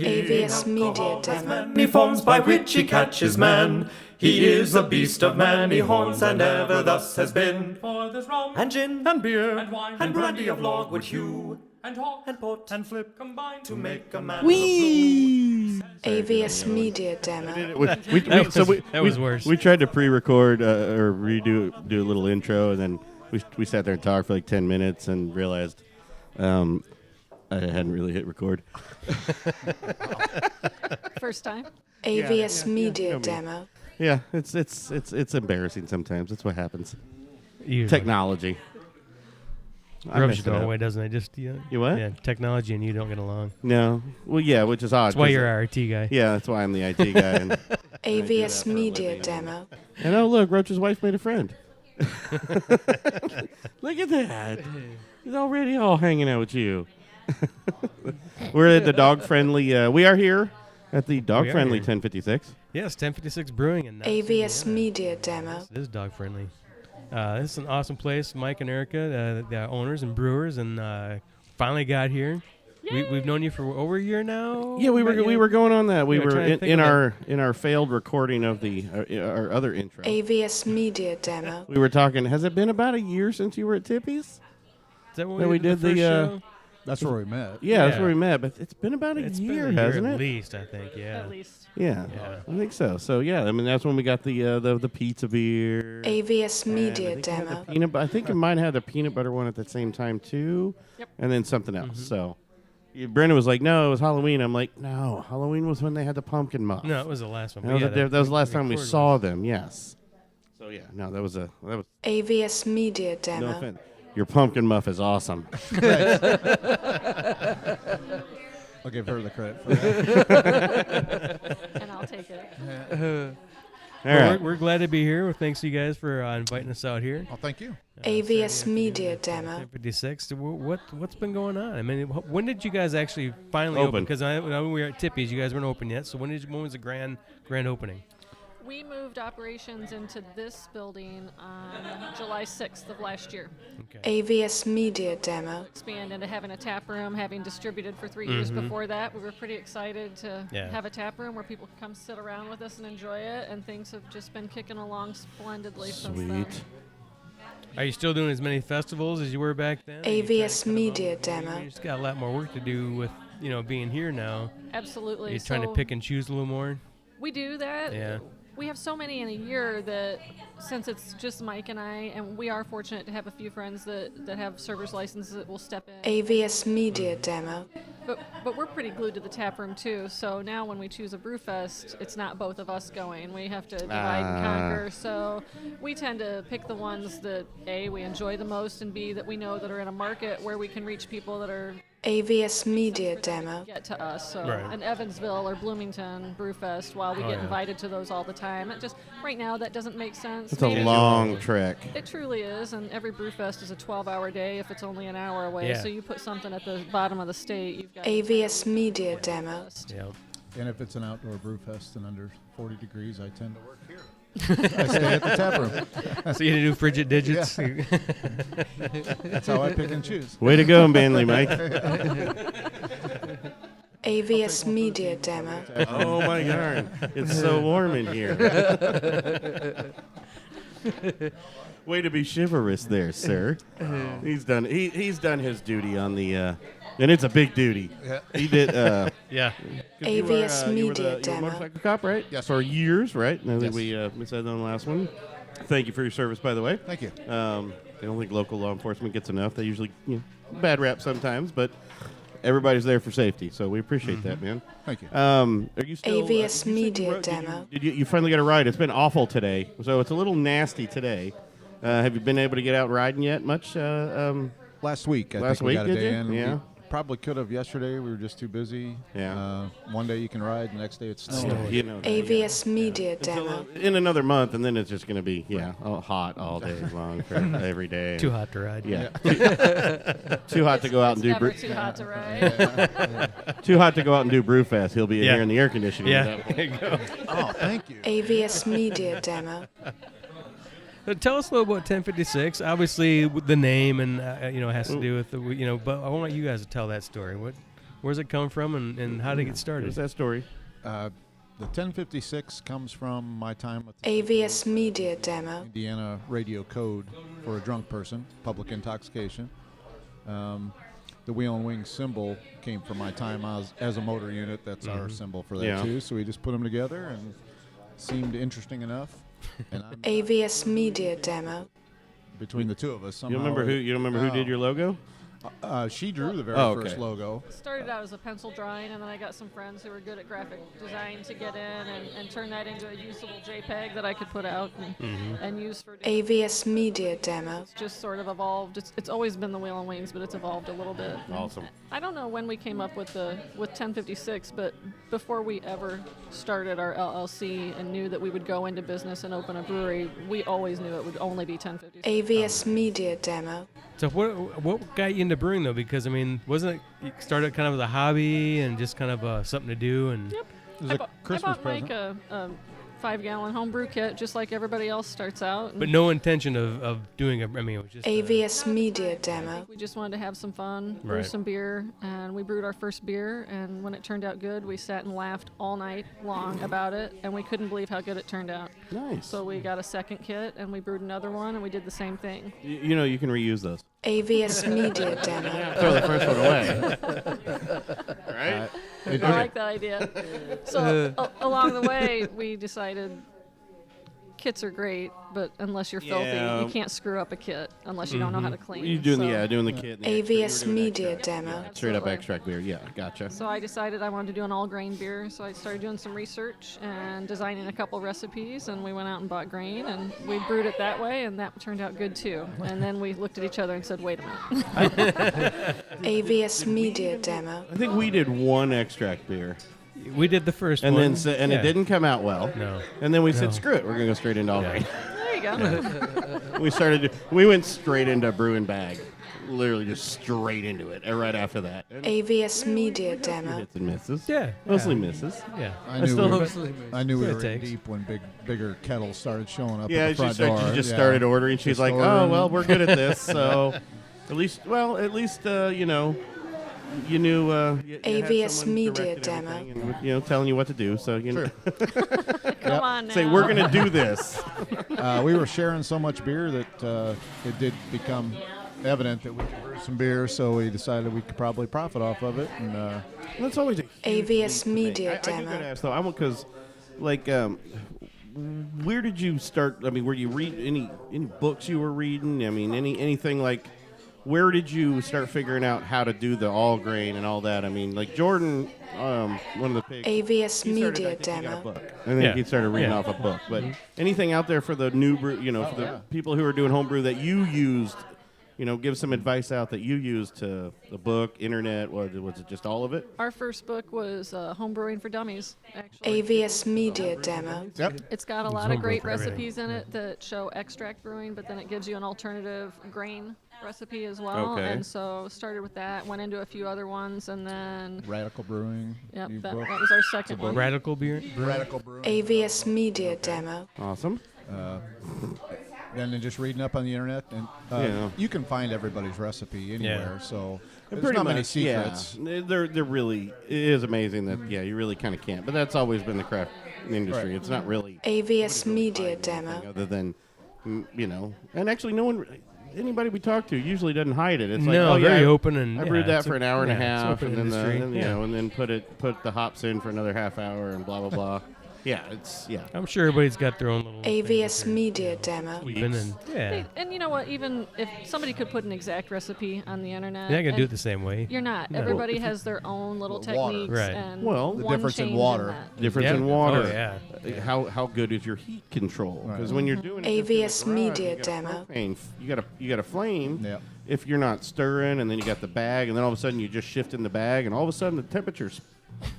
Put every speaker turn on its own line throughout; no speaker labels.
AVS Media Demo.
Many forms by which he catches man. He is a beast of many horns, and ever thus has been. For there's rum, and gin, and beer, and wine, and brandy of logwood hue, and hawk, and port, and flip, combined to make a man.
Whee!
AVS Media Demo.
That was worse.
We tried to pre-record or do a little intro, and then we sat there and talked for like 10 minutes and realized I hadn't really hit record.
First time.
AVS Media Demo.
Yeah, it's embarrassing sometimes. That's what happens.
Usually.
Technology. I
Rubs
messed
you
it
the wrong
up.
way, doesn't it? Just
You what?
Yeah, technology and you don't get along.
No. Well, yeah, which is odd.
That's why
'cause
you're our IT guy.
Yeah, that's why I'm the IT guy. And
AVS Media Demo.
oh, look, Roach's wife made a friend. Look at that. He's already all hanging out with you. We're at the dog-friendly. We are here at the dog-friendly 1056.
Yes, 1056 Brewing. And
AVS Media Demo.
It is dog friendly. This is an awesome place. Mike and Erica, the owners and brewers, and finally got here. We've known you for over a year now.
Yeah, we were going on that. We
Yeah,
were
trying to think
in
of
our failed recording of the our other intro.
AVS Media Demo.
We were talking. Has it been about a year since you were at Tippy's?
Is that when
That we did
first
the,
show?
That's where we met.
Yeah, that's
Yeah.
where we met. But it's been about a
It's
year,
been a year
hasn't
at
it?
least, I think. Yeah.
At least.
Yeah,
Yeah.
I think so. So yeah, I mean that's when we got the pizza beer.
AVS
And
Media
I think we had
Demo.
the I think it might have the peanut butter one at the same time too.
Yep.
And then something else. So Brenda was like, "No, it was Halloween." I'm like, "No, Halloween was when they had the pumpkin muff."
No, it was the last one.
That
but
was,
yeah,
that was the last time we
recorded
saw
was-
them. Yes. So yeah, no, that was
AVS Media
no
Demo.
offense. Your pumpkin muff is awesome.
I'll give her the credit for that.
And I'll take it.
All
Well,
right.
we're glad to be here. Well, thanks to you guys for inviting us out here.
Oh, thank you.
AVS Media Demo.
56. What's been going on? I mean, when did you guys actually finally open?
Open.
Because when we were at Tippy's, you guys weren't open yet. So when was the grand opening?
We moved operations into this building on July 6th of last year.
Okay.
AVS Media Demo.
Expand into having a tap room, having distributed for 3 years before that. We were pretty excited to
Yeah.
have a tap room where people could come sit around with us and enjoy it, and things have just been kicking along splendidly since then.
Sweet.
Are you still doing as many festivals as you were back then? Are you
AVS
trying to
Media
You
Demo.
just got a lot more work to do with being here now.
Absolutely.
You're trying to
So
pick and choose a little more.
We do that.
Yeah.
We have so many in a year that since it's just Mike and I, and we are fortunate to have a few friends that have server's licenses that will step in.
AVS Media Demo.
But we're pretty glued to the tap room too. So now when we choose a brew fest, it's not both of us going. We have to divide and conquer. So we tend to pick the ones that A, we enjoy the most, and B, that we know that are in a market where we can reach people that are
AVS Media Demo.
get to us. So
Right.
an Evansville or Bloomington Brewfest, while we
Oh,
get
yeah.
invited to those all the time, it just right now that doesn't make sense.
It's a
Maybe-
long trek.
It truly is, and every Brewfest is a 12-hour day if it's only an hour away.
Yeah.
So you put something at the bottom of the state, you've got
AVS Media Demo.
Yeah.
And if it's an outdoor brew fest and under 40 degrees, I tend to work here. I stay at the tap room.
So you do frigid digits.
That's how I pick and choose.
Way to go, Manly Mike.
AVS Media Demo.
Oh my darn! It's so warm in here. Way to be chivalrous there, sir. He's done his duty on the, and it's a big duty.
Yeah.
He did.
Yeah.
'Cause you
AVS
were, you were
Media
the
Demo.
motorcycle cop, right?
Yes.
For years, right? I think
Yes.
we said that on the last one. Thank you for your service, by the way.
Thank you.
I don't think local law enforcement gets enough. They usually, bad rap sometimes, but everybody's there for safety, so we appreciate that, man.
Thank you.
Are you still
AVS
did you say you
Media
rode- did you-
Demo.
Did you finally got a ride? It's been awful today, so it's a little nasty today. Have you been able to get out riding yet? Much?
Last week, I
Last
think we
week,
got a
did
day
you?
in.
Yeah.
We probably could have yesterday. We were just too busy.
Yeah.
One day you can ride, the next day it's snowing.
You know,
AVS Media
Until,
Demo.
in another month, and then it's just going to be hot all day long for every day.
Too hot to ride.
Yeah. Too hot to go out and do.
never
Brew-
too hot to ride.
Too hot to go out and do Brewfest. He'll be in
Yeah.
here in the air conditioning. at
Yeah.
that point.
There you go.
Oh, thank you.
AVS Media Demo.
Tell us a little about 1056. Obviously, with the name and has to do with the but I want you guys to tell that story. Where's it come from, and how did it get
What's
started?
that story?
The 1056 comes from my time with the
AVS Media Demo.
Indiana radio code for a drunk person, public intoxication. The wheel and wing symbol came from my time as a motor unit. That's our symbol for that
Yeah.
too. So we just put them together and seemed interesting enough. And I'm,
AVS Media Demo.
between the two of us, somehow
You don't remember who did your logo?
She drew the very
Oh, okay.
first logo.
Started out as a pencil drawing, and then I got some friends who were good at graphic design to get in and turn that into a usable JPEG that I could put out and use for.
AVS Media Demo.
It's just sort of evolved. It's always been the Wheel and Wings, but it's evolved a little bit.
Awesome.
I don't know when we came up with 1056, but before we ever started our LLC and knew that we would go into business and open a brewery, we always knew it would only be 1056.
AVS Media Demo.
So what got you into brewing though? Because I mean, wasn't it you started kind of as a hobby and just kind of something to do? And
Yep.
It was
I
a
bought
Christmas
Mike
present.
a 5-gallon homebrew kit, just like everybody else starts out.
but no intention of doing it. I mean, it was just
AVS Media Demo.
We just wanted to have some fun, brew
Right.
some beer, and we brewed our first beer. And when it turned out good, we sat and laughed all night long about it, and we couldn't believe how good it turned out.
Nice.
So we got a second kit, and we brewed another one, and we did the same thing.
You know, you can reuse those.
AVS Media Demo.
Throw the first one away. Right?
I like that idea. So along the way, we decided kits are great, but unless you're filthy,
Yeah.
you can't screw up a kit unless you don't know how to clean.
You doing
So-
doing the kit. and the
AVS
extra. You were doing
Media
extract.
Demo.
Straight up
Absolutely.
extract beer. Yeah, gotcha.
So I decided I wanted to do an all-grain beer, so I started doing some research and designing a couple recipes, and we went out and bought grain, and we brewed it that way, and that turned out good too. And then we looked at each other and said, wait a minute.
AVS Media Demo.
I think we did one extract beer,
we did the first
and
one,
then
yeah.
it didn't come out well.
No.
And then we
No.
said, screw it, we're gonna go straight into all grain.
There you go.
We went straight into brewing bag, literally just straight into it. And right after that, and
AVS Media Demo.
hits and misses.
Yeah,
Mostly
yeah.
misses.
Yeah.
I knew,
still-
I knew we
It
were in
takes.
deep when bigger kettles started showing up
Yeah,
at the
she
front door.
started ordering. She's
Just
like, "Oh,
ordering.
well, we're good at this, so at least you know, you knew you had
AVS
someone
Media
directed
Demo.
everything and, you know, telling you what to do. So you know,
Come on now.
say we're gonna do this.
We were sharing so much beer that it did become evident that we could brew some beer, so we decided we could probably profit off of it. And
That's always a huge
AVS
thing to me.
Media
I do
Demo.
gotta ask though, I'm because like where did you start? I mean, were you read any books you were reading? I mean, anything like. Where did you start figuring out how to do the all grain and all that? I mean, like Jordan, one of the pigs.
AVS
he started,
Media
I think he got a
Demo.
book. I think
Yeah.
he started reading
Yeah.
off a book. But anything out there for the new brew, you know, for the people who are doing homebrew that you used, you know, give some advice out that you used to the book, internet. Was it just all of it?
Our first book was Homebrewing for Dummies, actually.
AVS Media Demo.
It's got a lot
homebrew
of great
for everything.
recipes in it that show extract brewing, but then it gives you an alternative grain recipe as well.
Okay.
And so started with that, went into a few other ones, and then
Radical Brewing.
yep,
new
that
book.
was our second one.
Radical beer.
Radical Brewing.
AVS Media Demo.
Awesome.
Then just reading up on the internet, and
Yeah.
you can find everybody's recipe anywhere. So
And
there's not many secrets.
Yeah, they're really. It is amazing that you really kind of can't. But that's always been the craft industry.
Right.
It's not really
AVS Media
anything
Demo.
other than you know. And actually, no one. Anybody we talk to usually doesn't hide it. It's like,
No,
oh yeah,
very open and
I
yeah,
brewed that
it's
for
a-
an hour and a
yeah, it's
half,
open
and then,
industry.
you
Yeah.
know, and then put the hops in for another half hour, and blah blah blah. Yeah, it's
I'm sure everybody's got their own little
AVS Media Demo.
Even and yeah,
And you know what? Even if somebody could put an exact recipe on the internet,
you're not gonna do
and
it the same way.
You're not.
No.
Everybody has their own little
Well, water.
techniques
Right.
and
Well, the
one
difference in
change
water.
that.
difference
Yeah.
in water.
Oh, yeah.
How good is your heat control? Because when you're doing it
AVS
just in the garage,
Media
you got
Demo.
propane. You got a flame.
Yep.
If you're not stirring, and then you got the bag, and then all of a sudden you just shift in the bag, and all of a sudden the temperature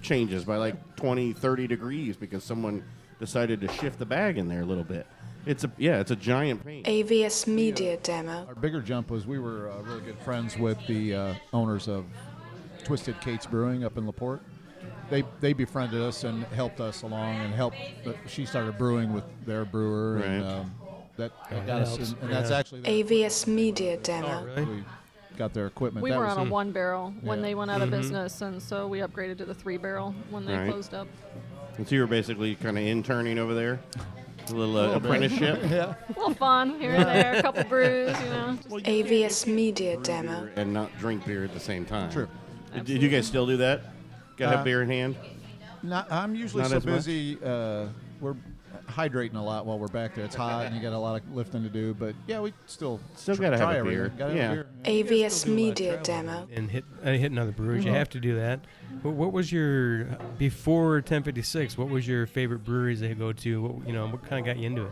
changes by like 20, 30 degrees because someone decided to shift the bag in there a little bit. It's a giant pain.
AVS Media Demo.
Our bigger jump was we were really good friends with the owners of Twisted Kate's Brewing up in LaPorte. They befriended us and helped us along and helped. She started brewing with their brewer, and
Right.
that
that
got us.
helps.
And that's
Yeah.
actually
AVS Media
Oh,
Demo.
really?
we got their equipment.
We
That
were
was-
on a 1 barrel when
Yeah.
they went out of business, and so we upgraded to the 3 barrel when they
Right.
closed up.
And so you were basically kind of interning over there, a little apprenticeship.
Yeah.
A little fun here and there, a couple brews, you know. just-
AVS Media Demo.
And not drink beer at the same time.
True.
Did you guys still do that? Got to have beer in hand?
I'm usually
Not
so
as much?
busy. We're hydrating a lot while we're back there. It's hot and you got a lot of lifting to do. But yeah, we still
gotta have
try
a
everything.
beer.
Gotta
Yeah.
have a beer.
AVS Media Demo.
And hitting other breweries. You have to do that. What was your before 1056? What was your favorite breweries that you go to? What kind of got you into it?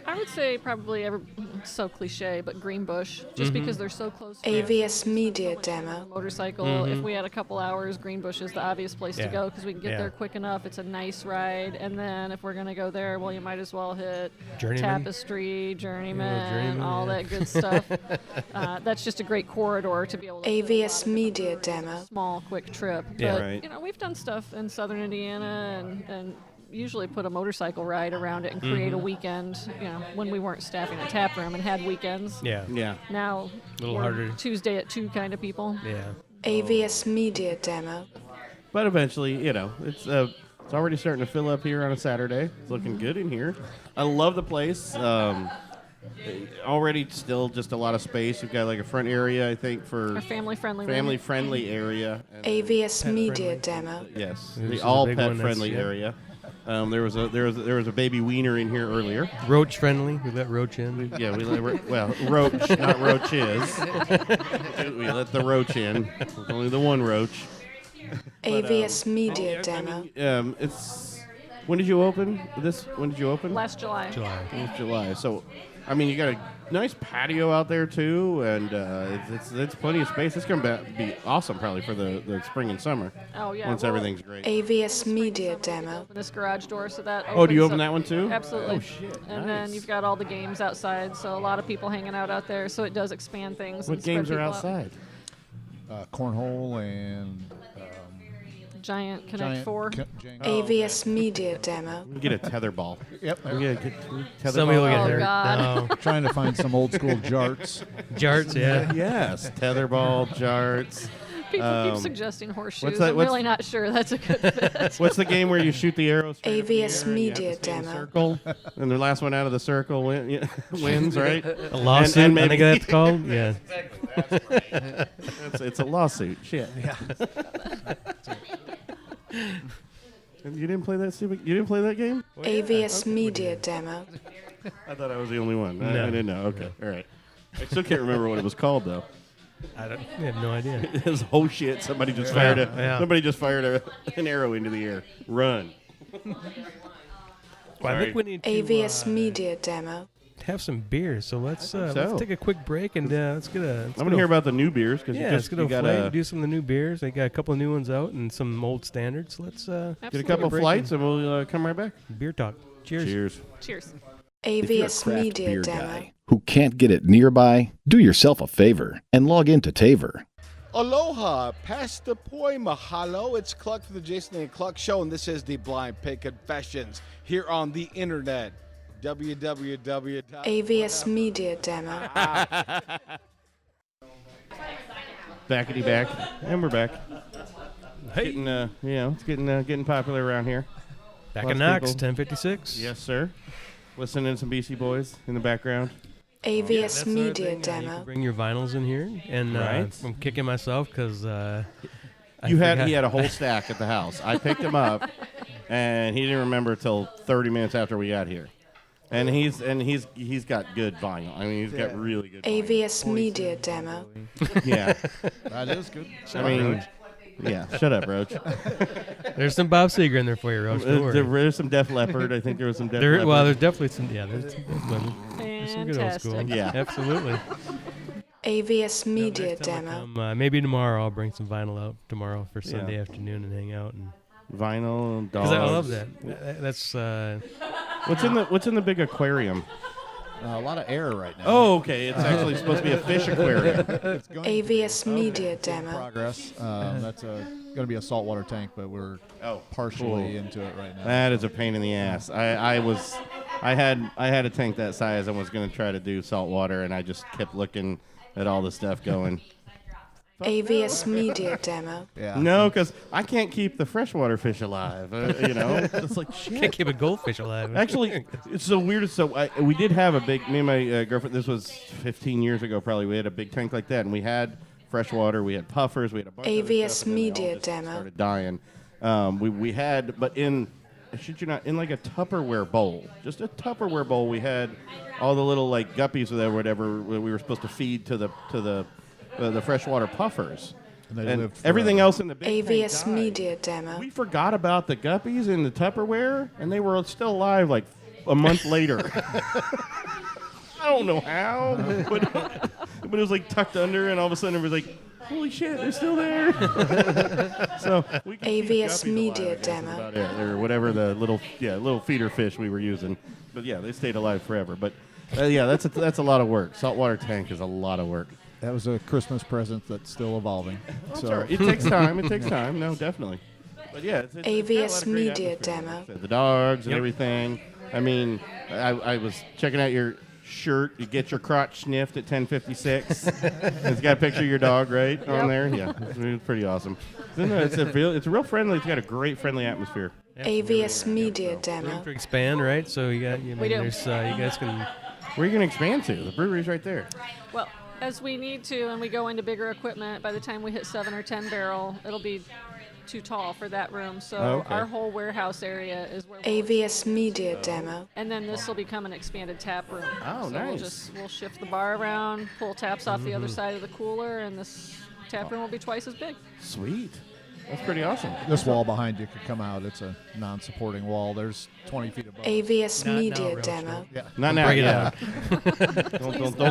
I would say probably it's so cliche, but Greenbush, just because they're so close. to
AVS Media Demo.
motorcycle. If we had a couple hours, Greenbush is the obvious place to
Yeah.
go because we can get
Yeah.
there quick enough. It's a nice ride. And then if we're going to go there, well, you might as well hit
Journeyman?
Tapestry, Journeyman,
Journeyman,
all
yeah.
that good stuff. That's just a great corridor to be able to do a
AVS
lot of
Media Demo.
small, quick trip.
Yeah.
But,
Right.
we've done stuff in southern Indiana and usually put a motorcycle ride around it and create a weekend, when we weren't staffing a tap room and had weekends.
Yeah.
Yeah.
Now,
Little
we're
harder.
Tuesday at 2 kind of people.
Yeah.
AVS Media Demo.
But eventually, it's already starting to fill up here on a Saturday. It's looking good in here. I love the place. Already still just a lot of space. We've got like a front area, I think, for
A family-friendly
family-friendly area. And
AVS Media Demo.
yes,
This
the
is a
all
big
pet
one, that's-
friendly
yeah.
area. There was a baby wiener in here earlier.
Roach friendly. We let Roach in.
Yeah, we let roach, not roaches. We let the roach in. There's only the one roach.
AVS Media Demo.
It's when did you open this? When did you open?
Last July.
July.
It's July. So, I mean, you got a nice patio out there too, and it's plenty of space. It's gonna be awesome probably for the spring and summer.
Oh yeah.
Once
well,
everything's great.
AVS Media Demo.
open this garage door so that.
Oh, do you
opens
open
up-
that one too?
Absolutely.
Oh shit!
And
nice.
then you've got all the games outside, so a lot of people hanging out out there. So it does expand things.
What
and spread
games are
people out.
outside?
Cornhole and
Giant Connect
giant
4.
AVS Media Demo.
We get a tether ball.
Yep.
We get a tether
Somebody will
ball.
get
Oh,
hurt.
God.
No.
Trying to find some old school jarts.
Jarts, yeah.
Yes, tetherball, jarts.
People keep suggesting horseshoes.
that-
I'm
what's-
really not sure that's a good fit.
What's the game where you shoot the arrows? straight up in the
AVS
air and you have to
Media
stay in a
Demo.
Circle, and the last one out of the circle wins, right?
A lawsuit,
And
I think
maybe-
that's called. Yeah.
It's a lawsuit. Shit. Yeah. And you didn't play that stupid. You didn't play that game?
AVS Media Demo.
I thought I was the only one. I
No.
didn't know. Okay. All right. I still can't remember what it was called though.
I have no idea.
It was oh shit! Somebody just fired
Yeah.
Somebody just fired an arrow into the air. Run.
Well, I think we need to
AVS Media Demo.
have some beers. So let's
so.
take a quick break and let's get a.
I'm gonna hear about the new beers because
Yeah,
you
let's
just
get
you
a
got
flight
to
and do some of the new beers. They got a couple of new ones out and some old standards. Let's
get a
Absolutely.
couple
break
flights and we'll come right back.
beer talk. Cheers.
Cheers.
Cheers.
If you're a
AVS
craft
Media
beer
Demo.
guy who can't get it nearby, do yourself a favor and log into Taver.
Aloha, Pastor Poi Mahalo. It's Cluck for the Jason and Cluck Show, and this is the Blind Pig Confessions here on the internet. www.
AVS Media Demo.
Backity back, and we're back. Getting it's getting popular around here.
Back
Lots
in
of
Knox,
people.
1056.
Yes, sir. Listening to some BC Boys in the background.
AVS
That's the other
Media
thing, you can
Demo.
bring your vinyls in here, and
Right.
I'm kicking myself because
He had a whole stack at the house. I picked him up, and he didn't remember till 30 minutes after we got here. And he's got good vinyl. I mean, he's got really good. Vinyl.
AVS Media Demo.
Yeah.
That is good.
I mean, yeah. Shut up, Roach.
There's some Bob Seger in there for you, Roach. Don't worry.
There's some Def Leppard. I think there was some Def Leppard.
Well, there's definitely some. Yeah, there's some good old school.
Fantastic.
Yeah.
Absolutely.
AVS Media
Next time I
Demo.
come, maybe tomorrow I'll bring some vinyl out tomorrow for
Yeah.
Sunday afternoon and hang out and
Vinyl and dogs.
because I love that. That's
What's in the big aquarium?
A lot of air right now.
Oh, okay. It's actually supposed to be a fish aquarium.
It's going
AVS Media
in
Demo.
progress. That's going to be a saltwater tank, but we're partially
cool.
into it right now.
That is a pain in the ass. I had a tank that size and was going to try to do saltwater, and I just kept looking at all the stuff going.
AVS Media Demo.
Yeah.
No, because I can't keep the freshwater fish alive. It's like shit.
Can't keep a goldfish alive.
Actually, it's so weird. So we did have a big. Me and my girlfriend. This was 15 years ago, probably. We had a big tank like that, and we had freshwater. We had puffers. We had a bunch of other
AVS
stuff, and then they all
Media
just
Demo.
started dying. We had, but I shit you not, in like a Tupperware bowl, just a Tupperware bowl. We had all the little like guppies or whatever we were supposed to feed to the freshwater puffers.
And they
And
lived
everything
forever.
else in the big tank
AVS
died.
Media Demo.
We forgot about the guppies in the Tupperware, and they were still alive like a month later. I don't know how, but it was like tucked under, and all of a sudden it was like, holy shit, they're still there. So we could keep
AVS
guppies
Media
alive, I guess,
Demo.
is about it, or whatever the little feeder fish we were using. But yeah, they stayed alive forever. But that's a lot of work. Saltwater tank is a lot of work.
That was a Christmas present that's still evolving. So
It takes time. It takes time. No, definitely. But yeah, it's got a lot
AVS
of great
Media
atmosphere.
Demo.
The dogs and
Yep.
everything. I mean, I was checking out your shirt. You get your crotch sniffed at 10:56. It's got a picture of your dog right on there. Yeah, it's pretty awesome. It's a real friendly. It's got a great friendly atmosphere.
AVS Media
Room
Demo.
to expand, right? So you got,
We do.
there's, you guys can.
Where are you going to expand to? The brewery's right there.
Well, as we need to, and we go into bigger equipment, by the time we hit 7 or 10 barrel, it'll be too tall for that room. So
Oh, okay.
our whole warehouse area is where we'll
AVS Media Demo.
and then this will become an expanded tap room.
Oh,
so
nice.
We'll shift the bar around, pull taps off the other side of the cooler, and this tap room will be twice as big.
Sweet. That's pretty awesome.
this wall behind you could come out. It's a non-supporting wall. There's 20 feet above.
AVS
Not now,
Media
Roach.
Demo.
Yeah.
Not now.
Break it
Yeah.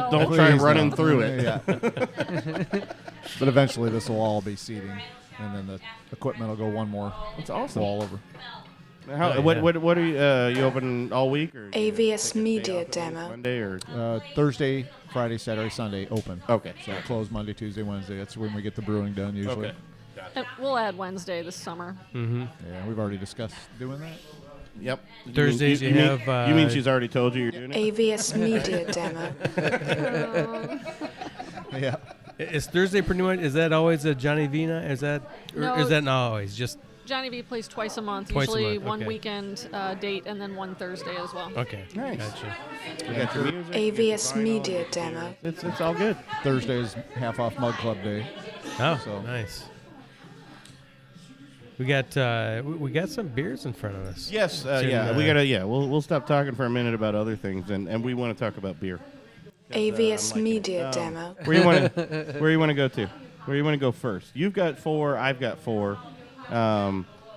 Don't try
Please
running
no.
through it.
Yeah. But eventually this will all be seating, and then the equipment will go one more
That's awesome.
wall over.
How,
Oh,
what,
yeah.
what are you open all week? Or do you
AVS
take a day
Media
off a week,
Demo.
Monday or
Thursday, Friday, Saturday, Sunday open.
okay.
So close Monday, Tuesday, Wednesday. That's when we get the brewing done usually.
Okay.
And we'll add Wednesday this summer.
Yeah, we've already discussed doing that.
Yep.
Thursdays you
mean,
have,
you mean she's already told you you're doing it?
AVS Media Demo.
Yeah.
Is Thursday pretty much? Is that always a Johnny V night? Is that? Or
No.
is that not always? Just
Johnny V plays twice a month,
Twice a
usually
month,
one
okay.
weekend date and then one Thursday as well.
okay.
Nice.
Gotcha.
You got your music, you got your
AVS
vinyl.
Media Demo.
It's all good.
Thursday's half off Mug Club Day.
Oh,
So-
nice. We got we got some beers in front of us.
Yes.
So,
We gotta. We'll stop talking for a minute about other things, and we want to talk about beer.
AVS
I'm liking
Media
it.
Demo.
Where you want to go to? Where you want to go first? You've got 4. I've got 4.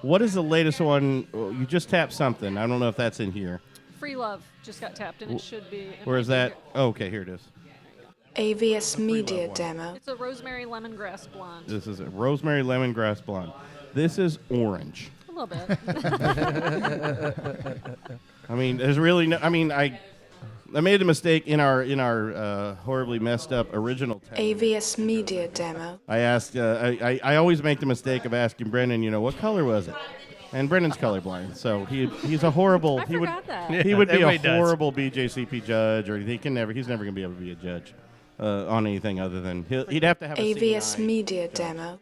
What is the latest one? You just tapped something. I don't know if that's in here.
Free Love just got tapped and it should be. it
Where
might
is
be
that?
here.
Oh, okay, here it is.
AVS Media
one.
Demo.
It's a rosemary lemongrass blonde.
This is a rosemary lemongrass blonde. This is orange.
A little bit.
I mean, there's really no. I mean, I made a mistake in our horribly messed up original tap.
AVS Media Demo.
I asked. I always make the mistake of asking Brendan. What color was it? And Brendan's colorblind, so he's a horrible.
I
he would
forgot that.
Yeah,
he would be a
everybody does.
horrible BJCP judge, or he's never going to be able to be a judge on anything other than he'd have to have a
AVS
CNI,
Media Demo.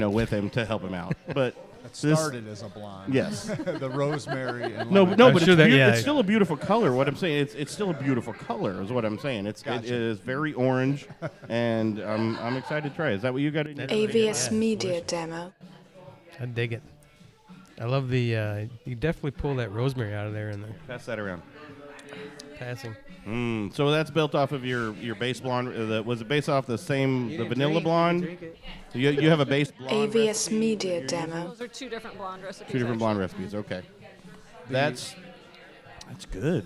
with him to help him out. But
It
this-
started as a blonde.
yes.
The rosemary and
No,
lemon.
no,
I'm
but
sure that- yeah.
it's still a beautiful color. What I'm saying, it's still a beautiful color, is what I'm saying. It
Gotcha.
is very orange, and I'm excited to try it. Is that what you got in your
AVS
Yeah,
Media Demo.
I dig it. I love the. You definitely pull that rosemary out of there in the
Pass that around.
passing.
So that's built off of your base blonde. Was it based off the vanilla blonde? You have a base blonde.
AVS
recipe?
Media Demo.
Those are two different blonde recipes.
2 different
actually.
blonde recipes. Okay, that's good.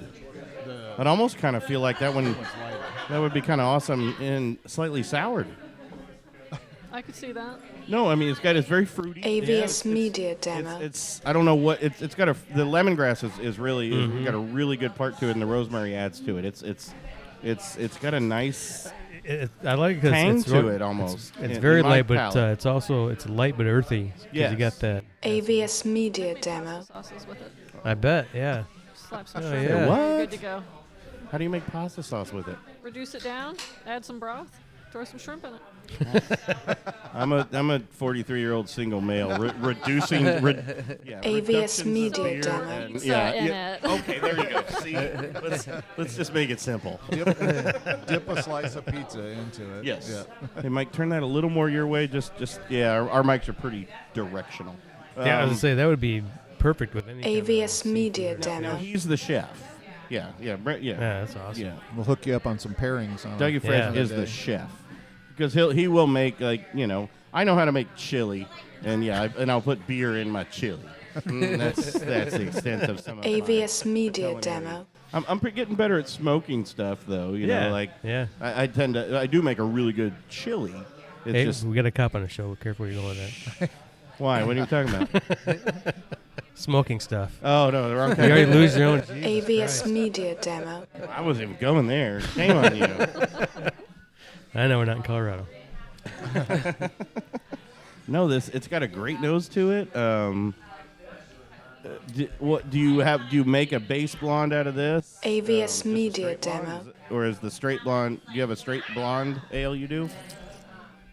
I'd almost kind of feel like that would be kind of awesome and slightly soured.
I could see that.
No, I mean it's very fruity.
AVS Media Demo.
It's I don't know what it's got the lemongrass is really got a really good part to it, and the rosemary adds to it. It's got a nice
I like it
tang
because
to it almost.
It's
in
very
my
light, but
palate.
it's light but earthy. 'Cause
Yes.
you got that.
AVS Media Demo.
Sauces with it.
I bet. Yeah.
Slap some
Oh,
shrimp.
yeah.
You're
What?
good to go.
How do you make pasta sauce with it?
Reduce it down. Add some broth. throw some shrimp in it.
I'm a 43-year-old single male reducing
AVS
reductions
Media
of beer
Demo.
and-
Pizza in it.
Okay, there you go. See, let's just make it simple.
Dip a slice of pizza into it.
Yes.
Yeah.
Hey, Mike, turn that a little more your way. Just our mics are pretty directional.
Yeah, I was gonna say that would be perfect with any kind of
AVS Media
Now,
Demo.
he's the chef. Yeah, Brett.
Yeah, that's awesome.
Yeah.
We'll hook you up on some pairings. On
Dougie Fresh
Yeah.
is the chef because he will make I know how to make chili, and I'll put beer in my chili. That's the extent of some of
AVS
my
Media
culinary.
Demo.
I'm getting better at smoking stuff though. You
Yeah,
know, like
yeah.
I do make a really good chili. It's
Hey,
just
we got a cop on the show. Be careful where you go with that.
why? What are you talking about?
Smoking stuff.
Oh no, the wrong
You
kind.
already lose your own. Jesus
AVS
Christ.
Media Demo.
I wasn't even going there. Shame on you.
I know we're not in Colorado.
No, it's got a great nose to it. Do you make a base blonde out of this?
AVS
Just a
Media
straight blonde?
Demo.
Or is the straight blonde? Do you have a straight blonde ale you do?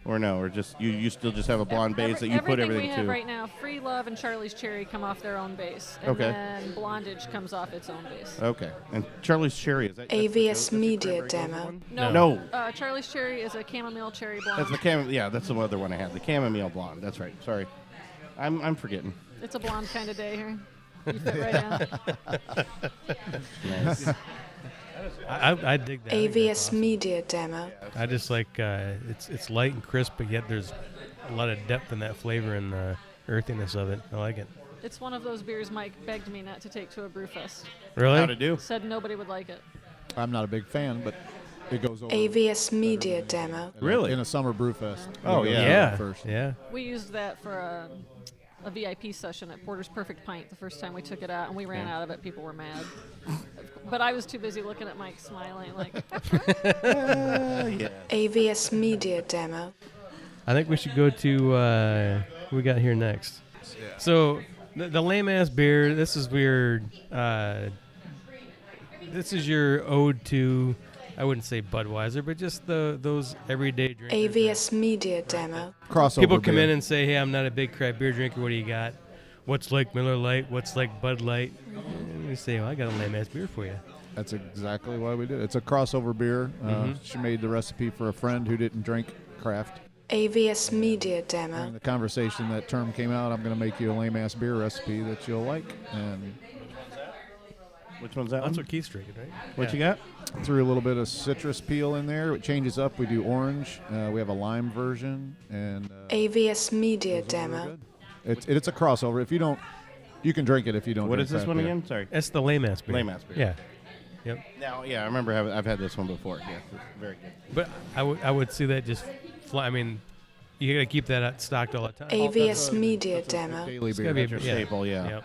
Or no? Or just you still just have a blonde base that you put everything
we have
to?
right now, Free Love and Charlie's Cherry come off their own base. And
Okay.
then Blondage comes off its own base.
Okay. And Charlie's Cherry is that?
AVS Media Demo.
No.
Charlie's Cherry is a chamomile cherry blonde.
That's the chamomile. Yeah, that's the other one I had. The chamomile blonde. That's right. Sorry, I'm forgetting.
It's a blonde kind of day here. You fit right in.
Nice.
I dig that. I think that's
AVS
awesome.
Media Demo.
I just like it's light and crisp, but yet there's a lot of depth in that flavor and the earthiness of it. I like it.
It's one of those beers Mike begged me not to take to a brew fest.
Really?
How to do?
Said nobody would like it.
I'm not a big fan, but it goes over.
AVS Media Demo.
Really?
In a summer brew fest.
Oh,
It goes
yeah.
over
Yeah.
First.
Yeah.
We used that for a VIP session at Porter's Perfect Pint the first time we took it out, and we ran out of it. People were mad. But I was too busy looking at Mike smiling like,
Yeah.
AVS Media Demo.
I think we should go to what we got here next. So the lame ass beer. This is weird. This is your ode to, I wouldn't say Budweiser, but just those everyday drinkers.
AVS Media Demo.
Crossover
People come
beer.
in and say, "Hey, I'm not a big craft beer drinker. What do you got? What's like Miller Lite? What's like Bud Light?" And we say, "Well, I got a lame ass beer for you."
That's exactly why we did it. It's a crossover beer. She made the recipe for a friend who didn't drink craft.
AVS Media
During
Demo.
the conversation, that term came out. I'm going to make you a lame-ass beer recipe that you'll like. And
Which one's that
That's
one?
what Keith's drinking, right?
What you got?
threw a little bit of citrus peel in there. It changes up. We do orange. We have a lime version. And
AVS Media
those are really
Demo.
good. It's a crossover. If you don't, you can drink it if you don't
What
drink
is this
craft
one
beer.
again? Sorry.
That's the lame ass beer.
Lame ass beer.
Yeah. Yep.
Now, yeah, I remember I've had this one before. Yeah, it's very good.
But I would see that just fly. I mean, you gotta keep that stocked all the time.
AVS Media
That's a
Demo.
daily
It's
beer.
gotta be
That's your staple, yeah.
Yep.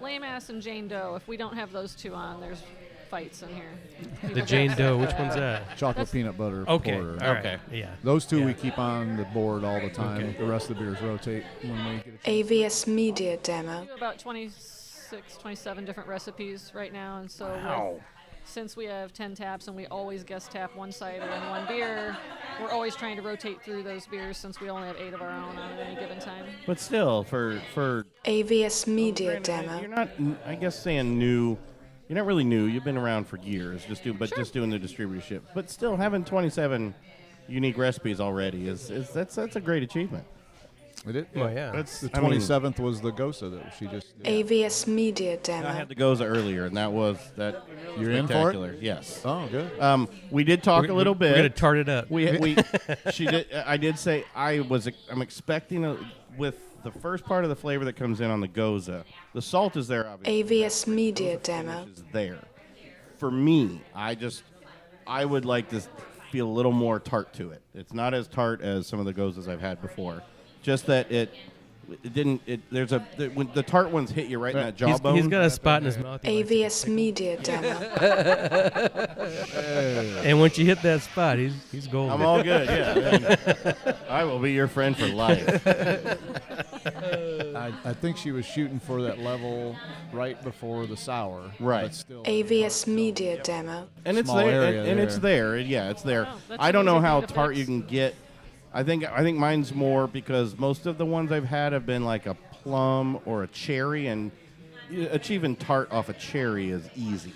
lame ass and Jane Doe. If we don't have those two on, there's fights in here.
The Jane Doe. Which one's that?
Chocolate
That's-
peanut butter
Okay.
porter.
All right.
Okay.
Yeah.
Those two
Yeah.
we keep on the board all the time.
Okay.
The rest of the beers rotate when we get a chance.
AVS Media
We
Demo.
do about 26, 27 different recipes right now, and so since we have 10 taps and we always guest tap one cider and one beer, we're always trying to rotate through those beers since we only have 8 of our own on at any given time.
But still, for
AVS Media
Brandon,
Demo.
you're not, I guess, saying new. You're not really new. You've been around for years, just doing the distributorship. But still, having 27 unique recipes already is that's a great achievement.
We did.
Well, yeah.
That's
The
I mean,
27th was the Gosa that she just did.
AVS Media
I
Demo.
had the Goza earlier, and that was that.
You're in for it?
spectacular. Yes.
Oh, good.
We did talk a little
We're gonna
bit.
tart it up.
She did. I did say I'm expecting with the first part of the flavor that comes in on the Goza. The salt is there, obviously.
AVS Media
Goza finish
Demo.
is there. For me, I would like to feel a little more tart to it. It's not as tart as some of the Gozas I've had before. Just that it didn't. When the tart ones hit you right in that jawbone.
He's got a spot in his mouth. he likes to
AVS Media Demo.
And once you hit that spot, he's golden.
I'm all good. Yeah. I will be your friend for life.
I I think she was shooting for that level right before the sour.
Right.
But still
AVS Media Demo.
And it's
Small
there,
area
and it's
there.
there. Yeah, it's there.
Oh, that's
I don't
an
know
easy
how
thing to
tart
fix.
you can get. I think mine's more because most of the ones I've had have been like a plum or a cherry, and achieving tart off a cherry is easy.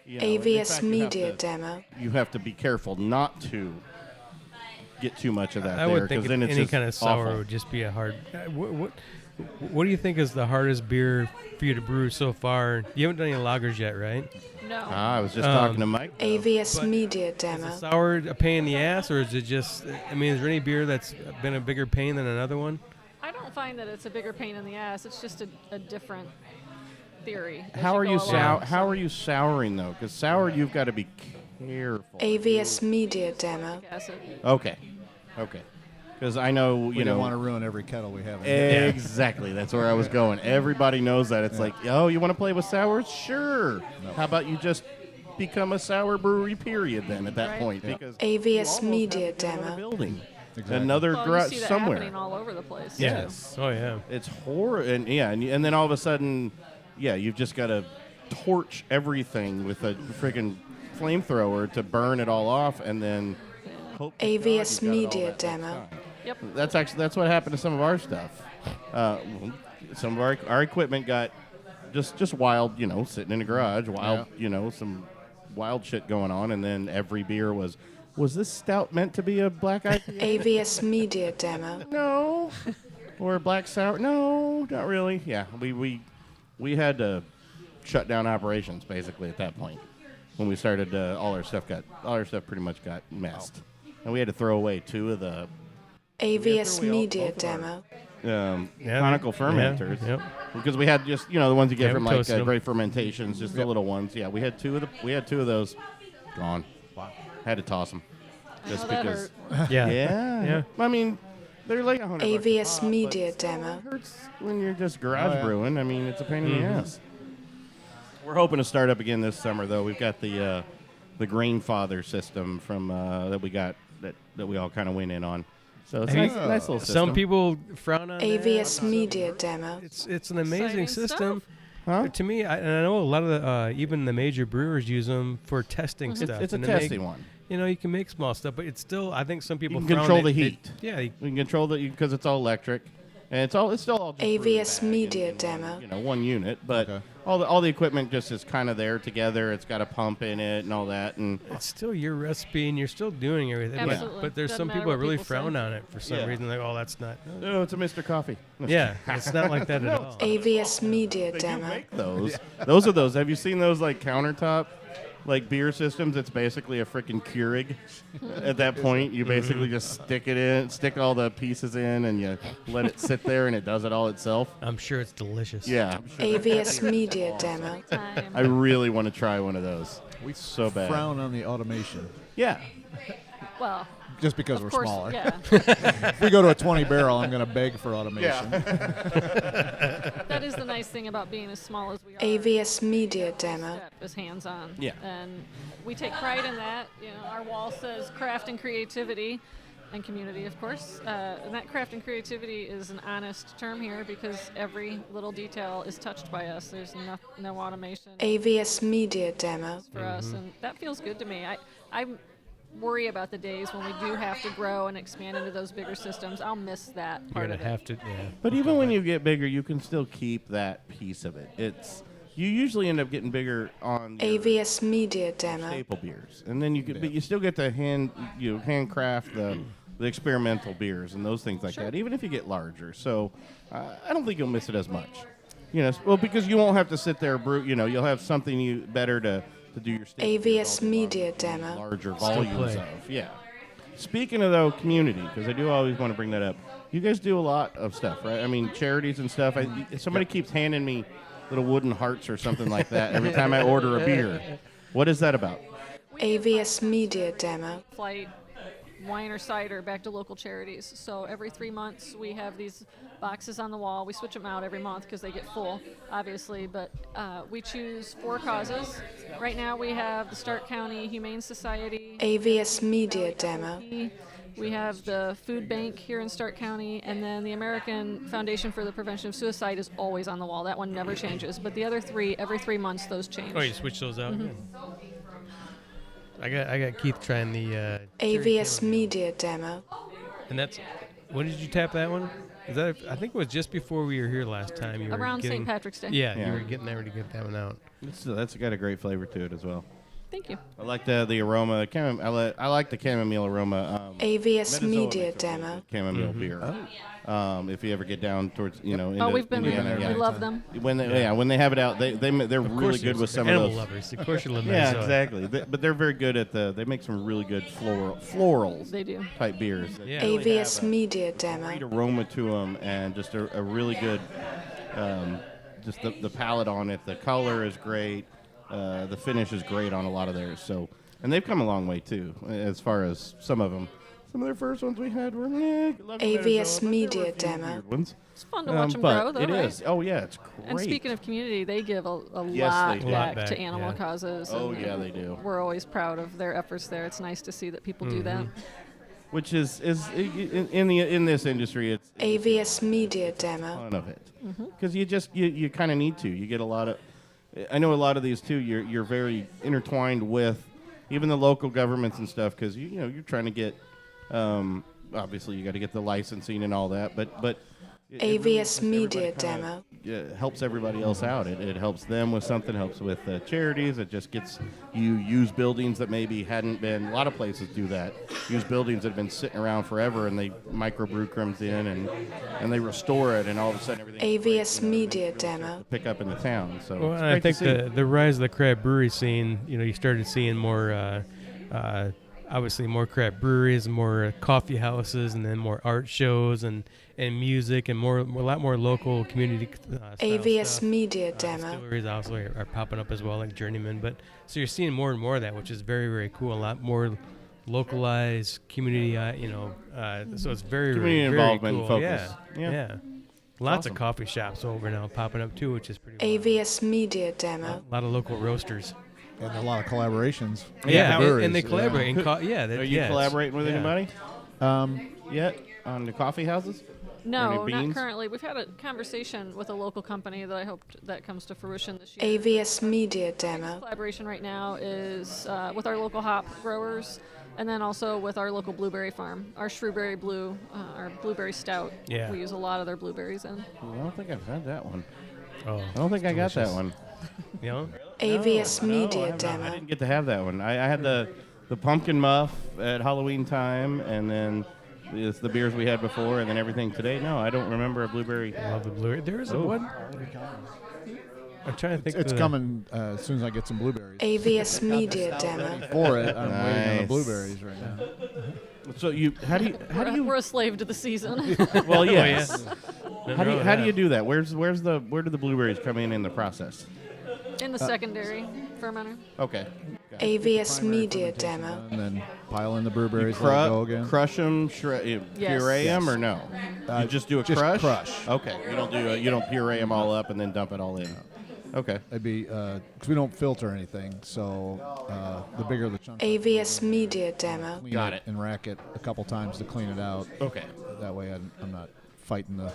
You know, in
AVS
fact,
Media Demo.
you have to be careful not to get too much of that
I
there,
would think
because then it's
any
just
kind of sour
awful.
would just be a hard. What do you think is the hardest beer for you to brew so far? You haven't done any lagers yet, right?
No.
I was just talking to Mike.
AVS
But
Media
Is
Demo.
the sour a pain in the ass, or is it just? I mean, is there any beer that's been a bigger pain than another one?
I don't find that it's a bigger pain in the ass. It's just a different theory. as
How are
go
you
along.
how are you souring though? Because sour, you've got to be careful.
AVS Media Demo.
Acid.
Okay. Because I know
we
you
don't
know
want to ruin every kettle we have. In here.
exactly. That's where I was going. Everybody knows that. It's like, oh, you want to play with sours? Sure. How about you just become a sour brewery? Period. Then at that
Right.
point, because
AVS Media
another
Demo.
building,
Exactly.
another
Well,
garage
you see that
somewhere.
happening all over the place.
Yes.
Oh yeah.
It's horror, and and then all of a sudden, you've just got to torch everything with a freaking flamethrower to burn it all off, and then hope to God
AVS
you got it all
Media
that next
Demo.
time.
Yep.
That's what happened to some of our stuff. Some of our equipment got just wild, sitting in the garage, wild, some wild shit going on, and then every beer was this stout meant to be a black IPA?
AVS Media Demo.
No. Or a black sour? No, not really. Yeah, we had to shut down operations basically at that point when we started. All our stuff pretty much got messed, and we had to throw away two of the
AVS Media Demo.
conical fermenters
Yep.
because we had just the ones you get
Yeah,
from
we
like
toasted 'em.
Great Fermentations, just the little ones. Yeah, we had two of those gone. Had to toss them just
that
because.
Yeah.
Yeah.
Yeah.
I mean, they're like $100.
AVS
a pop,
Media
but
Demo.
It hurts when you're just garage brewing. I mean, it's a pain in
Mm-hmm.
the ass. We're hoping to start up again this summer, though. We've got the Grainfather system from that we got that we all kind of went in on. So it's a
Have
nice little system.
Some people frown on that.
AVS Media Demo.
It's an amazing
Exciting
system.
stuff.
Huh?
To me, and I know a lot of the even the major brewers use them for testing stuff.
It's a
and to make-
testing one.
You can make small stuff, but it's still. I think some people
can
frown
control
that
the
they-
heat.
yeah,
We can control because it's all electric, and it's still all just
AVS
brewed back
Media
in,
Demo.
one unit, but
Okay.
all the equipment just is kind of there together. It's got a pump in it and all that, and
it's still your recipe, and you're still doing everything. but-
Absolutely.
But there's
Doesn't
some
matter
people that
what
really
people
frown
say.
on it for some
Yeah.
reason. Like, oh, that's not.
oh, it's a Mr. Coffee.
Yeah, it's not like that at all.
AVS Media
They do
Demo.
make those. Those are those. Have you seen those like countertop, like beer systems? It's basically a freaking Keurig. At that point, you basically just stick all the pieces in, and you let it sit there, and it does it all itself.
I'm sure it's delicious.
Yeah, I'm sure.
AVS Media Demo.
Time.
I really want to try one of those.
We
So bad.
frown on the automation
Yeah.
Well,
just because
of
we're
course,
smaller.
yeah.
If we go to a 20 barrel, I'm going to beg for automation.
That is the nice thing about being as small as we are.
AVS Media Demo.
Step is hands-on.
Yeah.
And we take pride in that. Our wall says craft and creativity and community, of course. And that craft and creativity is an honest term here because every little detail is touched by us. There's no automation
AVS Media Demo.
for us, and that feels good to me. I worry about the days when we do have to grow and expand into those bigger systems. I'll miss that
You're
part
gonna
of it.
have to. Yeah.
But even when you get bigger, you can still keep that piece of it. You usually end up getting bigger on your
AVS Media Demo.
staple beers, and then but you still get to handcraft the experimental beers and those things like that, even if you get larger. So I don't think you'll miss it as much. Because you won't have to sit there brew. You'll have something better to do your staple beers
AVS
all day long,
Media Demo.
larger volumes
play.
of. Yeah. Speaking of though community, because I do always want to bring that up. You guys do a lot of stuff, right? I mean, charities and stuff. Somebody keeps handing me little wooden hearts or something like that every time I order a beer. What is that about?
AVS Media Demo.
Flight, wine or cider back to local charities. So every 3 months we have these boxes on the wall. We switch them out every month because they get full, obviously. But we choose 4 causes. Right now we have the Stark County Humane Society,
AVS Media Demo.
We have the food bank here in Stark County, and then the American Foundation for the Prevention of Suicide is always on the wall. That one never changes. But the other three, every 3 months, those change.
Oh, you switch those out. I got Keith trying the
AVS Media Demo.
and that's. When did you tap that one? Is that? I think it was just before we were here last time. You were
Around
getting,
St. Patrick's Day.
Yeah,
Yeah.
you were getting ready to get that one out.
That's got a great flavor to it as well.
Thank you.
I like the aroma. I like the chamomile aroma.
AVS
Minnesota
Media
makes a really
Demo.
good chamomile beer. If you ever get down towards into
We've been
Indiana,
there.
yeah.
We love them.
When they have it out, they're really good with some of
animal
those.
lovers. Of course, you live in
Yeah,
Minnesota.
exactly. But they're very good at they make some really good florals.
They do.
Type beers. That
Yeah.
really
AVS
have a
Media
great
Demo.
aroma to them, and just a really good, just the palate on it. The color is great. The finish is great on a lot of theirs. So, and they've come a long way too, as far as some of them. Some of their first ones we had were
AVS Media Demo.
Ones.
It's fun to watch them
but
grow, though,
it
right?
is. Oh yeah, it's great.
And speaking of community, they give a
Yes,
lot
they do.
back,
Lot
to
back,
animal
yeah.
causes.
Oh,
and
yeah, they do.
We're always proud of their efforts there. It's nice to see that people do that.
Which is in this industry, it's
AVS Media Demo.
ton of it because you kind of need to. You get a lot of. I know a lot of these too. You're very intertwined with even the local governments and stuff because you're trying to get. Obviously, you got to get the licensing and all that, but it really
AVS
helps
Media
everybody
Demo.
helps everybody else out. It helps them with something. Helps with charities. It just gets you use buildings that maybe hadn't been. A lot of places do that. Use buildings that have been sitting around forever, and they microbrew comes in and they restore it, and all of a sudden everything.
AVS Media Demo.
Pick up in the town. So
Well,
it's
and I
great to
think
see.
the rise of the craft brewery scene, you started seeing more, obviously more craft breweries, more coffee houses, and then more art shows and music and a lot more local community style
AVS
stuff.
Media Demo.
Distilleries also are popping up as well, like Journeyman. But so you're seeing more and more of that, which is very, very cool. A lot more localized community, so it's very,
Community
very
involvement
cool.
focus.
Yeah.
Yeah.
Lots
awesome.
of coffee shops over now popping up too, which is pretty. Wild.
AVS Media Demo.
A lot of local roasters.
And a lot of collaborations.
Yeah,
breweries,
and they
yeah.
collaborate.
Are you
It's-
collaborating with
yeah.
anybody
Um,
yet on the coffee houses?
No,
Any
not
beans?
currently. We've had a conversation with a local company that I hope that comes to fruition this year.
AVS Media Demo.
Collaboration right now is with our local hop growers, and then also with our local blueberry farm, our Shrewberry Blue, our blueberry stout.
Yeah.
We use a lot of their blueberries in.
I don't think I've had that one.
Oh,
I don't think I got that one.
you know?
AVS
No,
Media
I have not. I
Demo.
didn't get to have that one. I had the pumpkin muff at Halloween time, and then it's the beers we had before, and then everything today. No, I don't remember a blueberry.
Love the blueberry. There is a one. I'm trying to think.
it's
of the-
coming as soon as I get some blueberries.
AVS Media Demo.
For it, I'm waiting on the
Nice.
blueberries right now.
So how do you?
We're a slave to the season.
Well,
yeah.
yes. How do you do that? Where do the blueberries come in the process?
In the secondary fermenter.
Okay.
AVS Media Demo.
And then pile in the blueberries, let it go again.
Crush them, puree them, or no? You just do a
just
crush.
crush.
Okay. You don't puree them all up and then dump it all in. Okay.
It'd be because we don't filter anything, so the bigger the chunk.
AVS Media Demo.
Clean
Got it.
and rack it a couple times to clean it out.
Okay.
That way I'm not fighting the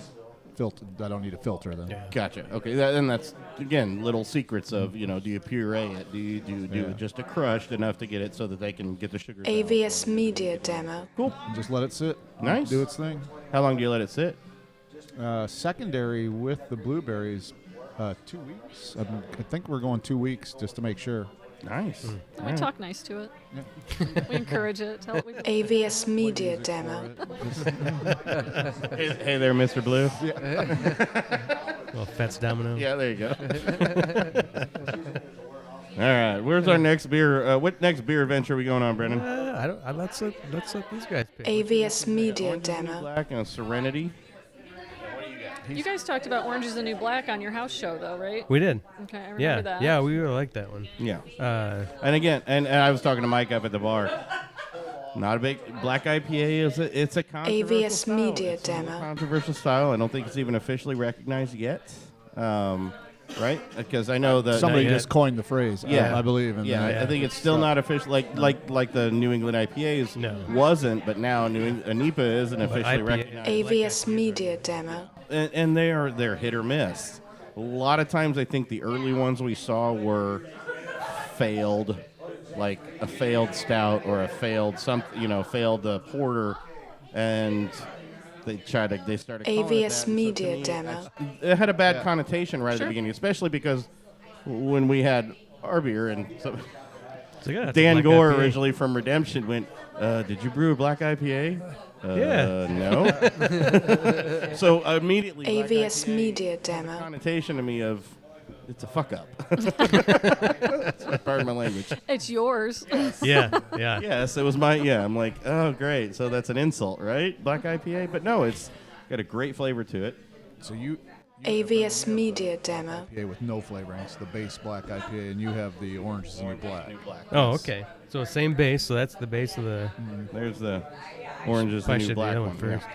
filter. I don't need a filter then.
Yeah.
Gotcha. Okay, and that's again little secrets of do you puree it? Do you do just a crushed enough to get it so that they can get the sugar? down?
AVS Media Demo.
Cool.
And just let it sit.
Nice.
Do its thing.
How long do you let it sit?
Secondary with the blueberries, 2 weeks. I think we're going 2 weeks just to make sure.
Nice.
We talk nice to it. We encourage it. Tell it we
AVS Media Demo.
Hey there, Mr. Blue.
Well, Fats Domino.
Yeah, there you go. All right, where's our next beer? What next beer adventure are we going on, Brendan?
I don't. Let's let these guys pick.
AVS Media
Orange is the New
Demo.
Black and a Serenity.
You guys talked about Orange is the New Black on your house show, though, right?
We did.
Okay, I remember
Yeah.
that.
Yeah, we really like that one.
Yeah.
Uh,
And again, and I was talking to Mike up at the bar. Not a big black IPA. It's a controversial
AVS
style.
Media
It's a little
Demo.
controversial style. I don't think it's even officially recognized yet. right? Because I know that
Somebody
Not yet.
just coined the phrase. I believe. And
I think it's still not official. Like the New England IPAs wasn't, but now NEPA is an officially
IPA
recognized.
AVS Media Demo.
And they're hit or miss. A lot of times, I think the early ones we saw were failed, like a failed stout or a failed failed porter, and they started calling it
AVS
that.
Media
So to me,
Demo.
it had a bad connotation right at the beginning, especially because when we had our beer and so
So, yeah, it's a
Dan
black
Gore
IPA.
originally from Redemption went, "Did you brew a black IPA?"
Yeah.
No. So immediately, black
AVS
IPA
Media Demo.
connotation to me of it's a fuck up. Pardon my language.
It's yours.
Yeah.
Yes, it was my. Yeah, I'm like, oh great. So that's an insult, right? Black IPA, but no, it's got a great flavor to it.
So you
AVS Media Demo.
IPA with no flavoring. It's the base black IPA, and you have the oranges in your black.
New black.
Oh, okay. So same base. So that's the base of the.
There's the oranges, the
Probably
new
should do
black
that
one
one first.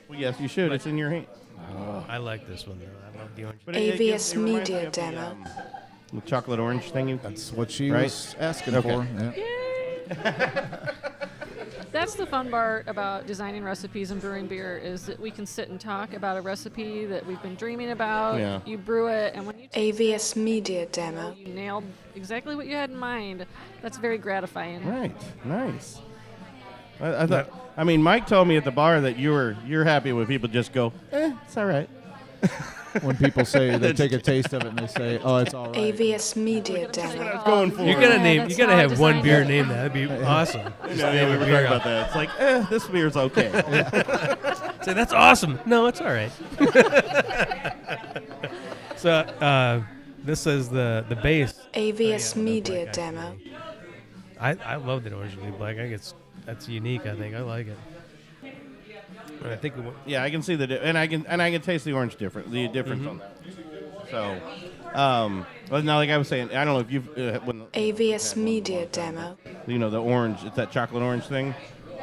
Well, yes, you should. It's in your hand.
I like this one though. I love the orange.
But
AVS
it reminds
Media
me of the,
Demo.
The chocolate orange thing.
That's what she
Right?
was asking
Okay.
for. Yeah.
That's the fun part about designing recipes and brewing beer is that we can sit and talk about a recipe that we've been dreaming about.
Yeah.
You brew it, and when you taste
AVS Media Demo.
it, you nailed exactly what you had in mind. That's very gratifying.
Right. Nice. I thought. I mean, Mike told me at the bar that you're happy when people just go, it's all right.
When people say they take a taste of it and they say, "Oh, it's all right."
AVS Media
Say,
Demo.
"Oh,
going for.
You
Yeah,
gotta name. You
that's
gotta
how I
have one
designed
beer
it."
named that. That'd be awesome. Just
Yeah,
name
we
a
were
beer
talking
off.
about that. It's like, this beer's okay.
Say that's awesome. No, it's all right. So this is the base.
AVS
the
Media
black
Demo.
I love that orange blue black. I think that's unique. I think I like it. And I think it went,
Yeah, I can see and I can taste the orange difference on that. So, well, now like I was saying, I don't know if you've
AVS Media Demo.
the orange. It's that chocolate orange thing.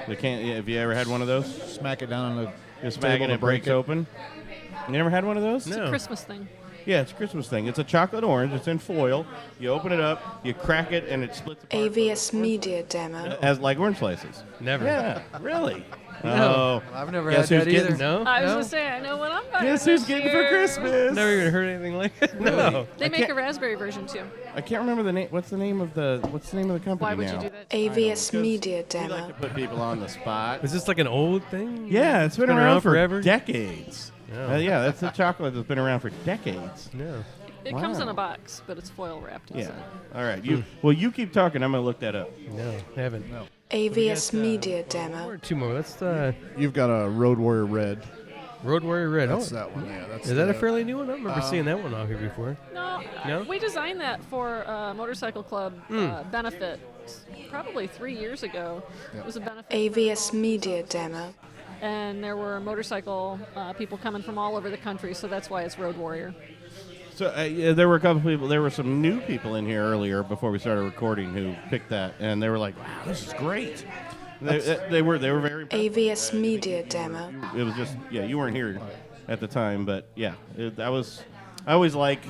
Have you ever had one of those?
Smack it down on the
Just smack it
table
and
to
it breaks open. You never had one of those?
no.
Christmas thing.
Yeah, it's a Christmas thing. It's a chocolate orange. It's in foil. You open it up, you crack it, and it splits apart.
AVS Media Demo.
As like orange slices.
Never.
Yeah, really.
No, I've never
Guess
had
who's
that
getting-
either.
No.
I was
No?
going to say, I know what I'm buying.
Guess who's
this
getting for
year.
Christmas?
Never even heard anything like it. No.
They
I
make
can't-
a raspberry version too.
I can't remember the name. What's the name of the company
Why would
now?
you do that?
AVS
Because
Media
We like to
Demo.
put people on the spot.
Is this like an old thing?
Yeah, it's been
been
around
around
for
forever?
decades.
Oh.
Yeah, that's the chocolate that's been around for decades.
No.
It comes in
Wow.
a box, but it's foil wrapped.
Yeah.
inside.
All right. You keep talking. I'm gonna look that up.
No. Haven't. No.
AVS Media
One
Demo.
or two more. That's
You've got a Road Warrior Red.
Road Warrior Red.
That's
Oh,
that one. Yeah, that's
is that a
the-
fairly new one? I don't remember seeing that one out here before.
No,
No?
we designed that for a motorcycle club benefit probably 3 years ago. It was a benefit.
AVS Media Demo.
And there were motorcycle people coming from all over the country, so that's why it's Road Warrior.
So yeah, there were a couple people. There were some new people in here earlier before we started recording who picked that, and they were like, "Wow, this is great." They were very impressed.
AVS Media Demo.
It was just you weren't here at the time, but yeah, I always like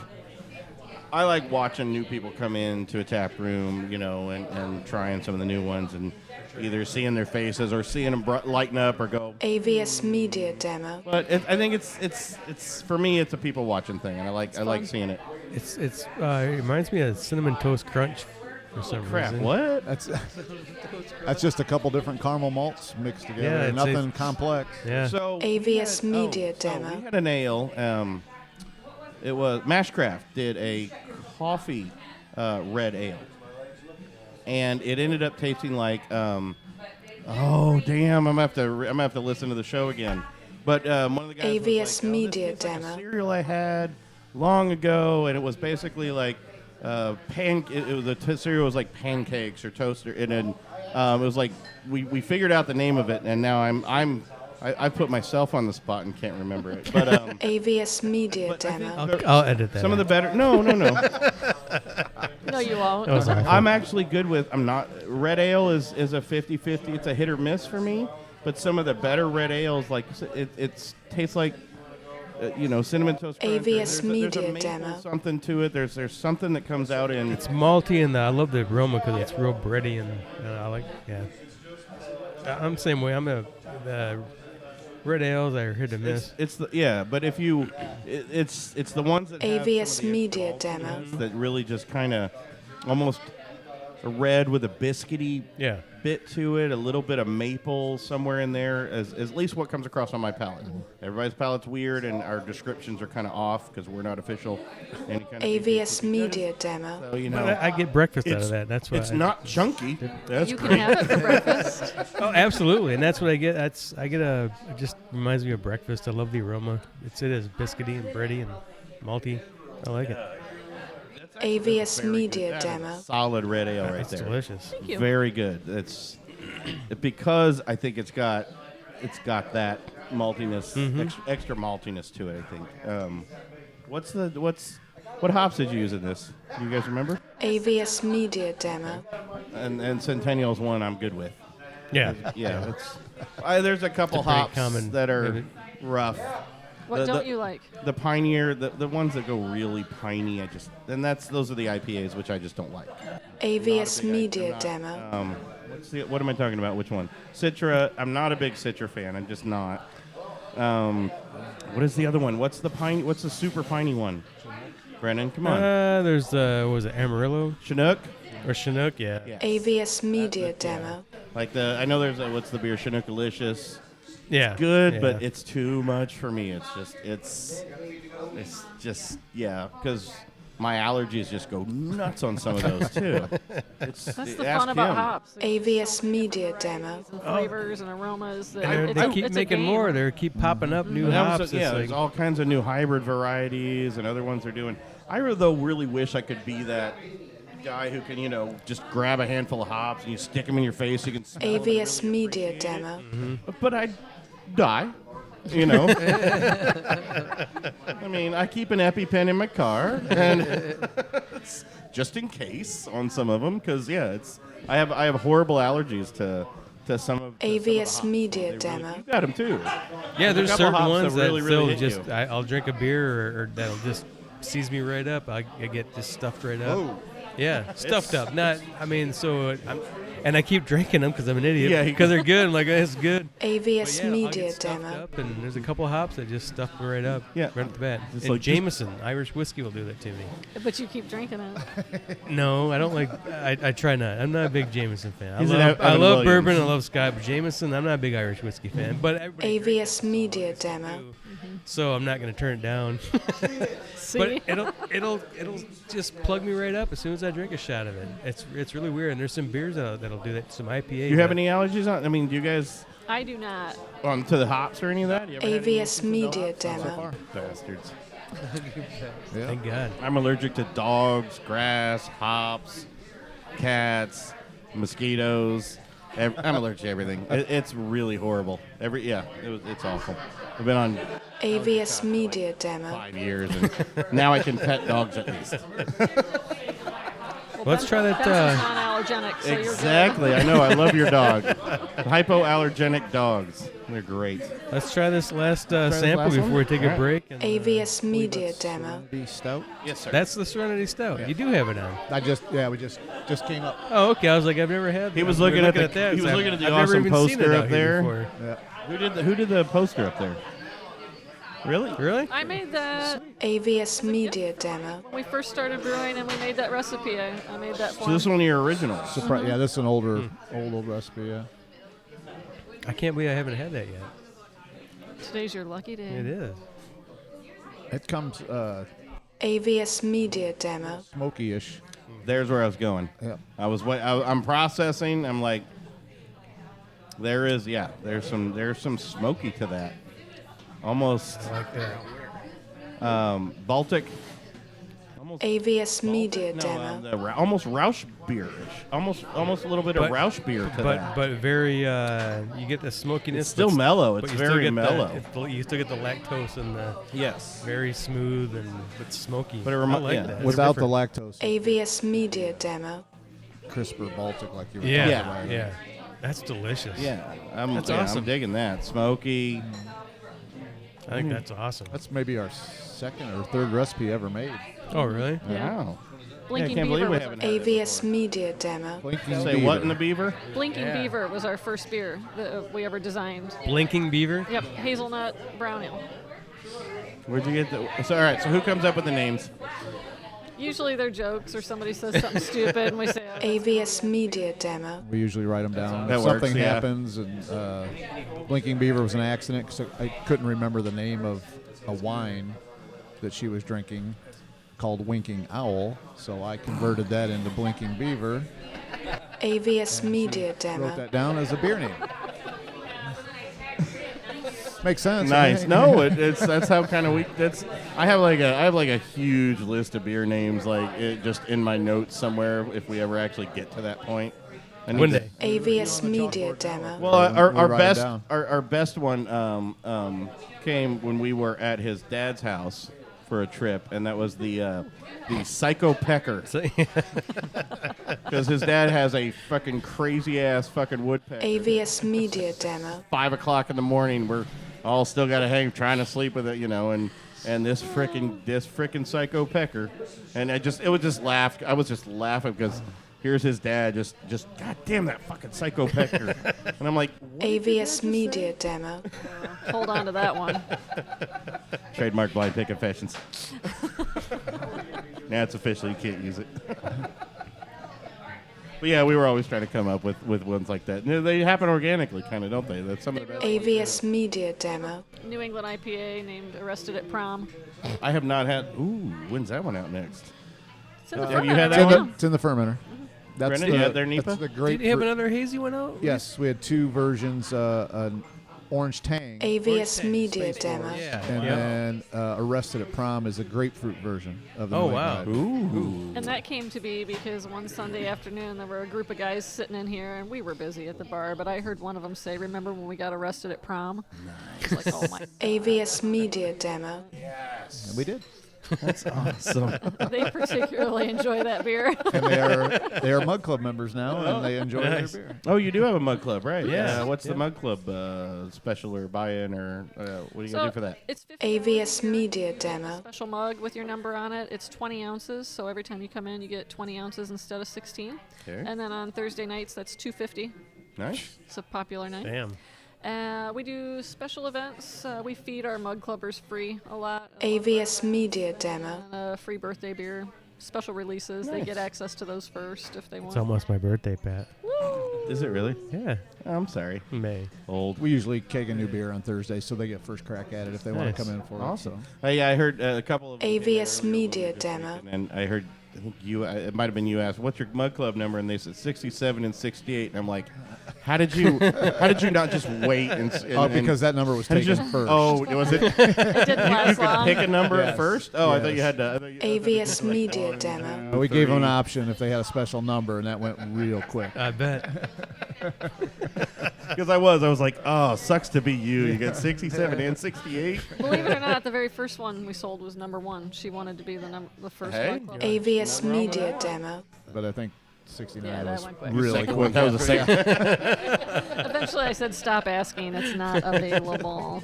watching new people come into a tap room, and trying some of the new ones and either seeing their faces or seeing them lighten up or go.
AVS Media Demo.
But I think it's for me it's a people watching thing, and I like seeing it.
It reminds me of Cinnamon Toast Crunch for some
Crap,
reason.
what?
That's just a couple different caramel malts mixed together.
Yeah,
Nothing complex.
Yeah.
So
AVS Media
so
Demo.
we had an ale. It was Mashcraft did a coffee red ale, and it ended up tasting like. Oh damn! I'm gonna have to listen to the show again. But one of the guys
AVS
was like,
Media
this tastes like
Demo.
a cereal I had long ago, and it was basically like the cereal was like pancakes or toaster, and then it was like we figured out the name of it, and now I put myself on the spot and can't remember it. But
AVS Media Demo.
I'll edit that.
some of the
out.
better no.
No, you won't.
That was awful.
I'm actually good with. I'm not. Red ale is a 50-50. It's a hit or miss for me. But some of the better red ales, like it tastes like cinnamon toast crunch.
AVS
there's a
Media
maple
Demo.
something to it. There's something that comes out in.
It's malty, and I love the aroma because it's real bready, and I like. Yeah, I'm the same way. I'm the red ales are hit and miss.
But if you, it's the ones that have
AVS
some of the
Media
extra
Demo.
maltiness that really just kind of almost a red with a biscuity
Yeah.
bit to it, a little bit of maple somewhere in there, as at least what comes across on my palate. Everybody's palate's weird, and our descriptions are kind of off because we're not official. Any kind of
AVS Media Demo.
So,
But I get breakfast out
it's-
of that. That's why
it's not chunky. That's
You can
great.
have it for breakfast.
Oh, absolutely, and that's what I get. It just reminds me of breakfast. I love the aroma. It is biscuity and bready and malty. I like it.
AVS Media
That is
Demo.
solid red ale right
It's
there.
delicious.
Thank you.
Very good. It's because I think it's got that maltiness, extra maltiness to it. I think. What hops did you use in this? Do you guys remember?
AVS Media Demo.
And Centennial's one I'm good with.
Yeah.
Yeah, there's a couple
It's a pretty
hops
common-
that are rough.
What don't you like?
The Pioneer, the ones that go really piney, those are the IPAs, which I just don't like.
AVS Media Demo.
What am I talking about? Which one? Citra. I'm not a big Citra fan. I'm just not. What is the other one? What's the super piney one? Brennan, come on.
There's what was it, Amarillo
Chinook.
or Chinook? Yeah.
AVS Media Demo.
Like I know there's what's the beer? Chinookalicious.
Yeah.
Good,
Yeah.
but it's too much for me. It's just because my allergies just go nuts on some of those too.
That's the
ask
fun about
him.
hops.
AVS Media Demo.
And flavors and aromas. That
And they keep
it's a
making
game.
more. They keep popping up new
And
hops.
also,
It's
there's
like-
all kinds of new hybrid varieties and other ones they're doing. I really wish I could be that guy who can, just grab a handful of hops and you stick them in your face. You can smell them.
AVS Media Demo.
But I'd die. I mean, I keep an EpiPen in my car, and it's just in case on some of them, because I have horrible allergies to some of to some of the
AVS
hops.
Media
They really-
Demo.
You got them too.
Yeah, there's
a couple
certain
hops
ones that
really
still
hit
just
you.
I'll drink a beer or that'll just seize me right up. I get just stuffed right up.
Whoa.
Yeah, stuffed up. And I keep drinking them because I'm an idiot.
Yeah,
because they're good. I'm like, it's good.
AVS
But yeah, I'll
Media
get stuffed
Demo.
up, and there's a couple hops that just stuff me right up.
Yeah.
right at the bat.
Just
And
like-
Jameson, Irish whiskey will do that to me.
But you keep drinking it.
No, I don't like. I try not. I'm not a big Jameson fan.
He's an
I
Evan
love
Williams.
bourbon. I love Scott, but Jameson, I'm not a big Irish whiskey fan. But everybody drinks
AVS Media Demo.
so I'm not going to turn it down.
See?
But it'll just plug me right up as soon as I drink a shot of it. It's really weird. And there's some beers that'll do that. Some IPAs.
Do you have any allergies on? I mean, do you guys
I do not.
to the hops or any of that? You ever had any
AVS
issues with the
Media
hops so
Demo.
far? Bastards.
Yeah.
Thank God.
I'm allergic to dogs, grass, hops, cats, mosquitoes. I'm allergic to everything. It's really horrible. It's awful. I've been on
AVS Media Demo.
5 years, and now I can pet dogs at least.
Let's try that.
Benson's non-allergenic, so you're good.
Exactly. I know. I love your dog. Hypoallergenic dogs. They're great.
Let's try this last
this
sample
last
before
one?
we take
All
a
right.
break. And,
AVS Media Demo.
Be stout.
Yes, sir.
that's the Serenity Stout. You do have it on.
We just came up.
Oh, okay. I was like, I've never had.
He was
we were
looking at the-
that.
he was
I've-
looking at the
I've never
awesome
even seen it
poster
out
up
here
there.
before.
Yeah.
Who did the poster up there? Really?
Really?
I made that
AVS Media Demo.
when we first started brewing, and we made that recipe. I made that for
So this is
him.
one of your originals.
Yeah, this is an older old recipe. Yeah.
I can't believe I haven't had that yet.
Today's your lucky day.
It is.
It comes
AVS Media Demo.
smoky-ish.
There's where I was going.
Yeah.
I'm processing. I'm like, there's some smoky to that. Almost
I like that.
Baltic.
AVS Media
No,
Demo.
almost Rausch beerish. Almost a little bit of
But-
Rausch beer to that.
But very you get the smokiness.
It's still
but
mellow.
but
It's
you still
very
get
mellow.
You still get the lactose and the
Yes.
very smooth and but smoky.
But it
I like
yeah.
that. It's
Without the
different.
lactose,
AVS Media Demo.
crisper Baltic like you were
Yeah,
talking
yeah,
about.
That's delicious.
Yeah. I'm
That's awesome.
digging that. Smoky.
I think that's awesome.
That's maybe our second or third recipe ever made.
Oh, really?
Yeah.
Wow.
Blinking
can't believe
Beaver
we
was
haven't
our,
had
AVS Media Demo.
Blinking
Say
Beaver.
what in the beaver?
Blinking Beaver was our first beer that we ever designed.
Blinking Beaver?
Yep, hazelnut brown ale.
Where'd you get the? So all right. So who comes up with the names?
Usually they're jokes or somebody says something stupid and we say, oh,
AVS Media Demo.
We usually write them down.
That
If
works,
something
yeah.
happens, and Blinking Beaver was an accident because I couldn't remember the name of a wine that she was drinking called Winking Owl, so I converted that into Blinking Beaver.
AVS Media
Wrote
Demo.
that down as a beer name. Makes sense.
Nice.
Right?
No, that's how kind of that's. I have like a huge list of beer names just in my notes somewhere if we ever actually get to that point. I need
One
to-
day.
AVS Media Demo.
Well,
We
our
write it
best
down.
our best one came when we were at his dad's house for a trip, and that was the Psycho Pecker, because his dad has a fucking crazy ass fucking woodpecker.
AVS Media Demo.
5 o'clock in the morning, we're all still got to hang, trying to sleep with it, and this frickin' Psycho Pecker, and I was just laughing because here's his dad just God damn that fucking Psycho Pecker, and I'm like,
AVS Media Demo.
hold on to that one.
trademark Blind Pig Confessions. Now it's official, you can't use it. But yeah, we were always trying to come up with ones like that. They happen organically, kind of, don't they? That's some of the best.
AVS Media Demo.
New England IPA named Arrested at Prom.
I have not had. Ooh, when's that one out next?
It's in the
have you
fermenter
had
right
that
now.
one?
It's in the fermenter. That's
Brennan, you had their NEPA?
That's the great.
Did you have another hazy one out?
Yes, we had two versions: an orange tang,
AVS Media Demo.
Yeah.
and then Arrested at Prom is a grapefruit version of the
Oh,
New
wow.
England IPA.
Ooh.
And that came to be because one Sunday afternoon there were a group of guys sitting in here and we were busy at the bar, but I heard one of them say, "Remember when we got arrested at prom?" I was like, oh my.
AVS Media Demo.
And we did.
That's awesome.
They particularly enjoy that beer.
And they are Mug Club members now, and they enjoy
Nice.
their beer.
Oh, you do have a mug club, right?
Yeah.
What's the mug club special or buy-in, or what are you gonna do for that?
It's 50
AVS Media Demo.
special mug with your number on it. It's 20 ounces, so every time you come in, you get 20 ounces instead of 16.
Okay.
And then on Thursday nights, that's $2.50.
Nice.
It's a popular night.
Damn.
We do special events. We feed our mug clubbers free a lot.
AVS Media Demo.
Free birthday beer. Special releases. They get access to those first if they want.
It's almost my birthday, Pat.
Is it really?
Yeah.
Oh, I'm sorry.
May.
Old.
We usually keg a new beer on Thursday, so they get first crack at it if they want
Nice.
to come in for
Awesome.
it.
Yeah, I heard a couple of them came
AVS
earlier
Media
this week,
Demo.
and I heard, I think it might have been you asked, what's your mug club number? And they said 67 and 68. And I'm like, how did you not just wait?
Because that number was
how did you
taken first.
Oh, was it?
It didn't
You
last
could
long.
pick a number
Yes.
first? Oh, I thought you
Yes.
had to.
AVS Media Demo.
We gave them an option if they had a special number, and that went real quick.
I bet.
Because I was like, oh, sucks to be you. You got 67 and 68.
Believe it or not, the very first one we sold was number one. She wanted to be the first
Hey.
mug club.
AVS Media Demo.
But I think 69
Yeah, that
was
went quick.
really
Second
quick.
one, that was the second.
Eventually, I said, "Stop asking. It's not available."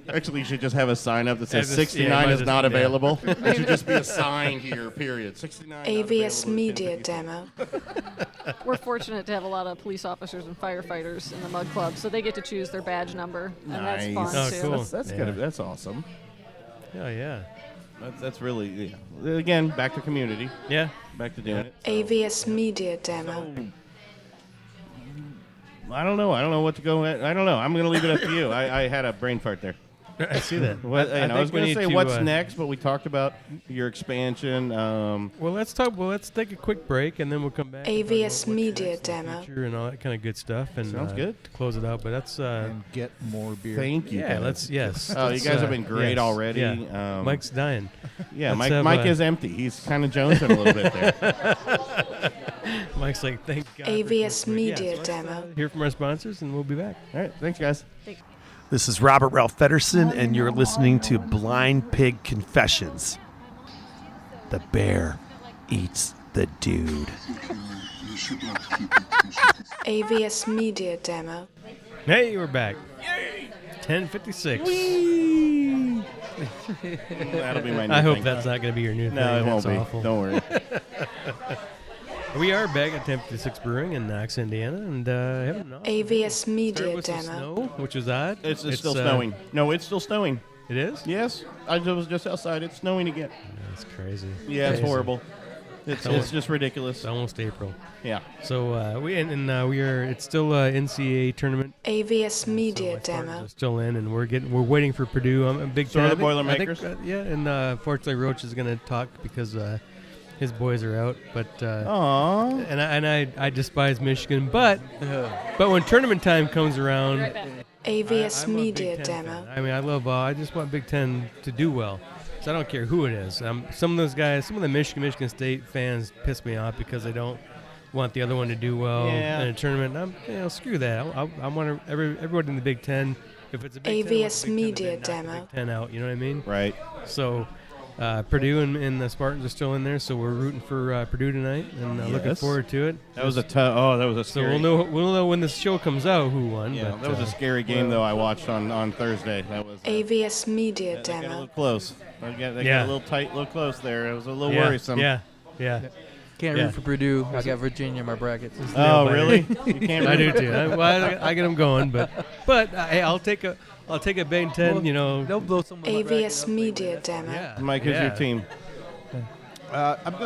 Actually, you should just have a sign up that says
Yeah,
69 is not
yeah.
available. There should just be a sign here, period. 69 not
AVS
available.
Media Demo.
We're fortunate to have a lot of police officers and firefighters in the mug club, so they get to choose their badge number, and that's fun
Nice.
Oh,
too.
cool.
That's
Yeah.
good. That's awesome.
Oh, yeah.
That's really, yeah. Again, back to community.
Yeah.
Back to doing it.
AVS Media Demo.
I don't know. I don't know what to go at. I don't know. I'm going to leave it up to you. I had a brain fart there.
I see that.
What,
I
I was
think we
going to
need
say
to,
what's next, but we talked about your expansion.
Well, let's talk. Well, let's take a quick break, and then we'll come back. and talk
AVS
about what's
Media
next in the
Demo.
future and all that kind of good stuff. And
Sounds good.
to close it out. But that's
And get more beer.
Thank you.
yeah.
guys.
Let's yes.
Oh, you
let's,
guys have been great
yes,
already.
Yeah. Mike's dying.
Yeah,
let's
Mike.
have,
Mike is empty. He's kind of jonesing a little bit there.
Mike's like, thank God. for
AVS
quick break.
Media
Yeah, so let's,
Demo.
hear from our sponsors, and we'll be back.
All right. Thanks, guys.
This is Robert Ralph Fedderson, and you're listening to Blind Pig Confessions. The bear eats the dude.
AVS Media Demo.
Hey, we're back. 10:56.
That'll be my new
I hope
thing.
that's not going to be your new thing.
No, it won't
That's
be.
awful.
Don't worry.
We are back at 1056 Brewing in Knox, Indiana, and having an awesome
AVS
started
Media
with some
Demo.
snow, which was odd.
It's still snowing. No, it's still snowing.
It is?
Yes, I was just outside. It's snowing again.
That's crazy.
Yeah, it's
Crazy.
horrible. It's just ridiculous.
It's almost April.
Yeah.
So we are. It's still NCAA tournament.
AVS Media
So my Spartans
Demo.
are still in, and we're waiting for Purdue. I'm a big
So
fan.
are the Boilermakers?
Yeah, and fortunately Roach is going to talk because his boys are out. But
Aww.
and I despise Michigan, but when tournament time comes around,
Right back.
AVS
I'm a
Media
Big Ten
Demo.
fan. I mean, I love. I just want Big Ten to do well. So I don't care who it is. Some of those guys, some of the Michigan State fans piss me off because they don't want the other one to do well
Yeah.
in a tournament. Screw that. I want everybody in the Big Ten. If it's a Big Ten, I want
AVS
the Big Ten to
Media
knock the
Demo.
Big Ten out. You know what I mean?
Right.
So Purdue and the Spartans are still in there. So we're rooting for Purdue tonight, and looking
Yes.
forward to it.
That was a that was a
So
scary.
we'll know when this show comes out who won.
Yeah,
but,
that was a scary game though. I watched on Thursday. That was
AVS Media
they got a little
Demo.
close. They got
Yeah.
a little tight, little close there. It was a little
yeah,
worrisome.
Yeah.
Can't
Yeah.
root for Purdue. I got Virginia in my brackets.
Oh,
Nail-biter.
really? You can't.
I do too. I get them going, but hey, I'll take a Big Ten.
They'll blow some of my bracket
AVS
up.
Media Demo.
Yeah.
Mike, who's your team?
I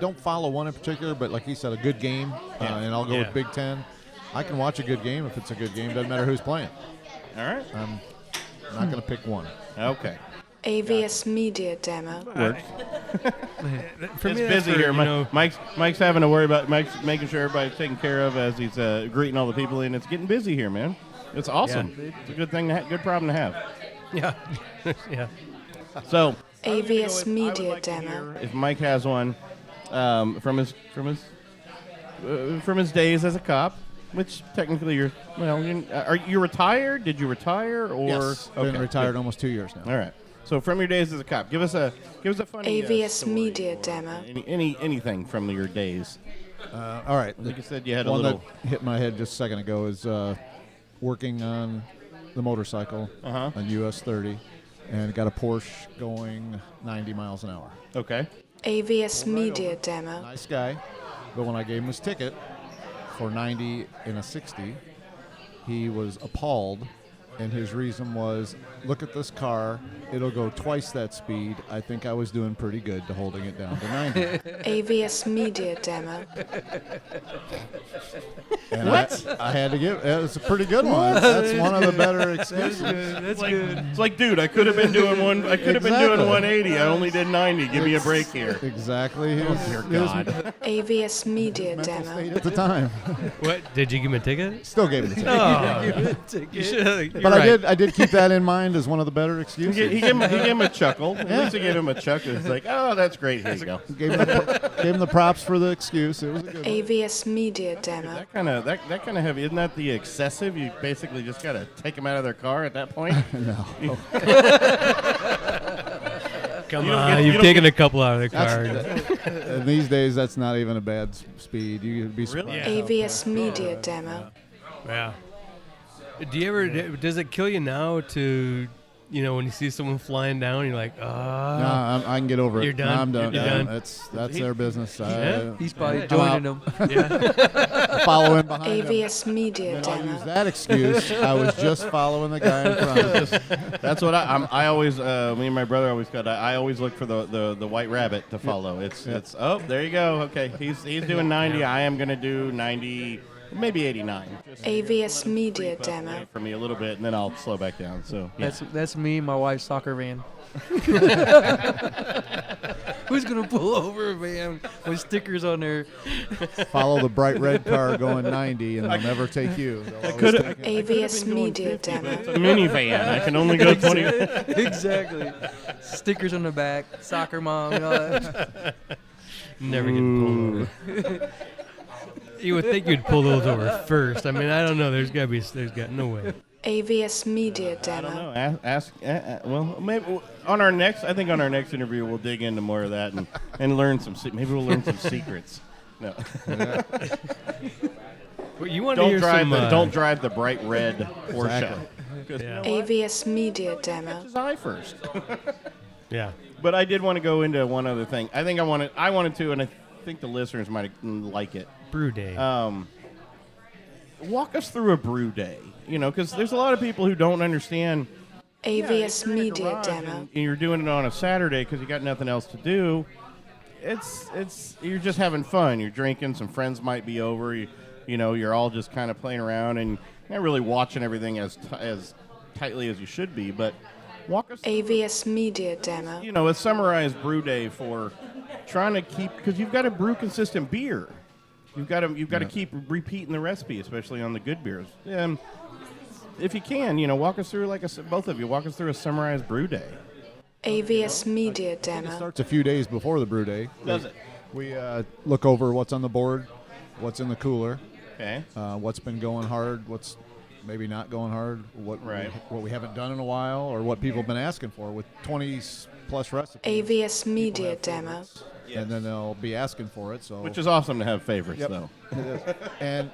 don't follow one in particular, but like he said, a good game, and I'll go
Yeah.
with Big Ten. I can watch a good game if it's a good game. Doesn't matter who's playing.
All right.
I'm not going to pick one.
Okay.
AVS Media Demo.
Works.
For
It's
me, that's
busy
for,
here. Mike's having to worry about Mike's making sure everybody's taken care of as he's greeting all the people in. It's getting busy here, man. It's awesome. It's a good thing, good problem to have.
Yeah. Yeah.
So
AVS
I would
Media
like to
Demo.
hear if Mike has one from his days as a cop, which technically are you retired? Did you retire or
Yes, been retired almost 2 years now.
All right. So from your days as a cop, give us a funny
AVS
story
Media
or
Demo.
anything from your days.
All right.
Like you said, you had a
one
little.
that hit my head just a second ago is working on the motorcycle on US 30 and got a Porsche going 90 miles an hour.
Okay.
AVS Media Demo.
Nice guy, but when I gave him his ticket for 90 and a 60, he was appalled, and his reason was, look at this car, it'll go twice that speed. I think I was doing pretty good to holding it down to 90.
AVS Media Demo.
And I had to give it's a pretty good one. That's one of the better excuses.
That's good.
It's like, dude, I could have been doing I could have been doing 180. I only did 90. Give me a break here.
Exactly. His
God.
AVS Media
mental
Demo.
state at the time.
What did you give him a ticket?
Still gave him the ticket.
Oh, you should.
But I did keep that in mind as one of the better excuses.
He gave him a chuckle. At least he gave him a chuckle. It's like, oh, that's great. Here you go.
Gave him the props for the excuse. It was a good one.
AVS Media Demo.
That kind of heavy. Isn't that the excessive? You basically just got to take them out of their car at that point.
No.
Come
You don't
on,
get- you
you've
don't
taken a couple out of the car.
And these days, that's not even a bad speed. You'd be surprised.
Yeah.
AVS Media Demo.
Yeah. Do you ever? Does it kill you now to, when you see someone flying down, you're like,
No,
ah,
I can get over it.
You're done?
No, I'm done.
You're
Yeah,
done?
That's their business.
Yeah.
He's probably
Yeah.
joining them.
yeah.
Following behind him.
AVS Media
I'll use
Demo.
that excuse. I was just following the guy in front.
That's what I always. Me and my brother always got. I always look for the white rabbit to follow. It's oh, there you go. Okay, he's doing 90. I am gonna do 90. Maybe 89. Just
AVS Media
creep up
Demo.
for me a little bit, and then I'll slow back down. So yeah.
That's me, my wife's soccer van. Who's gonna pull over a van with stickers on there?
Follow the bright red car going 90, and they'll never take you. They'll always take you.
AVS Media Demo.
It's a minivan. I can only go 20.
Exactly. Stickers on the back, soccer mom, and all that.
Never get pulled over. You would think you'd pull those over first. I mean, I don't know. There's got no way.
AVS Media
I don't
Demo.
know. Well, maybe on our next interview, we'll dig into more of that and learn some. Maybe we'll learn some secrets. No.
Well, you want to hear some?
Don't drive the bright red Porsche.
Exactly.
Yeah.
AVS Media Demo.
His eye first.
Yeah.
But I did want to go into one other thing. I think I wanted to, and I think the listeners might like it.
Brew day.
Walk us through a brew day. You know, because there's a lot of people who don't understand.
AVS
you're in a
Media
garage
Demo.
and you're doing it on a Saturday because you got nothing else to do. You're just having fun. You're drinking. Some friends might be over. You know, you're all just kind of playing around and not really watching everything as tightly as you should be. But walk us through,
AVS Media Demo.
you know, a summarized brew day for trying to keep, because you've got to brew consistent beer. You've got to keep repeating the recipe, especially on the good beers. If you can, you know, walk us through both of you walk us through a summarized brew day.
AVS Media
It
Demo.
starts a few days before the brew day.
Does it?
We look over what's on the board, what's in the cooler,
Okay.
what's been going hard, what's maybe not going hard, what we haven't done in a while, or what people have been asking for. With 20 plus recipes,
AVS
people
Media
have
Demo.
favorites, and then they'll be asking for it. So
Which is awesome to have favorites,
Yep.
though.
and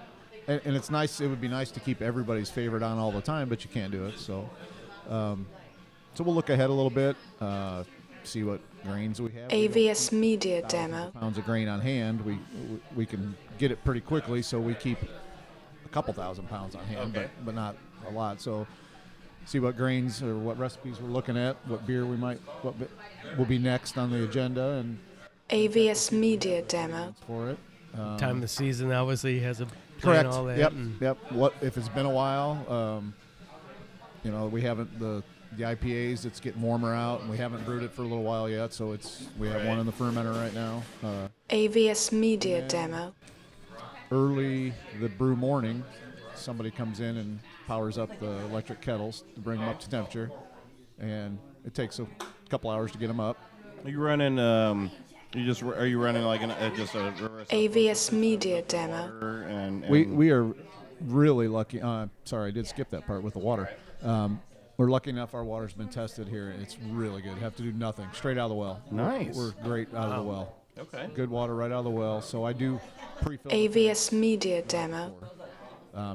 it's nice. It would be nice to keep everybody's favorite on all the time, but you can't do it. So so we'll look ahead a little bit, see what grains we have. We don't
AVS
keep
Media
thousands
Demo.
of pounds of grain on hand. We can get it pretty quickly, so we keep a couple thousand pounds on hand,
Okay.
but not a lot. So see what grains or what recipes we're looking at, what beer what will be next on the agenda, and
AVS Media Demo.
for it.
Time of the season obviously has a
Correct.
all that.
Yep.
and-
Yep. What if it's been a while? You know, we haven't the IPAs. It's getting warmer out, and we haven't brewed it for a little while yet. So we have one in the fermenter right now.
AVS Media Demo.
Early the brew morning, somebody comes in and powers up the electric kettles to bring them up to temperature, and it takes a couple hours to get them up.
Are you running? Are you running like just a
AVS Media Demo.
and
We are really lucky. Sorry, I did skip that part with the water. We're lucky enough our water's been tested here. It's really good. Have to do nothing. Straight out of the well.
Nice.
We're great out of the well.
Okay.
Good water right out of the well. So I do pre-fill.
AVS Media Demo.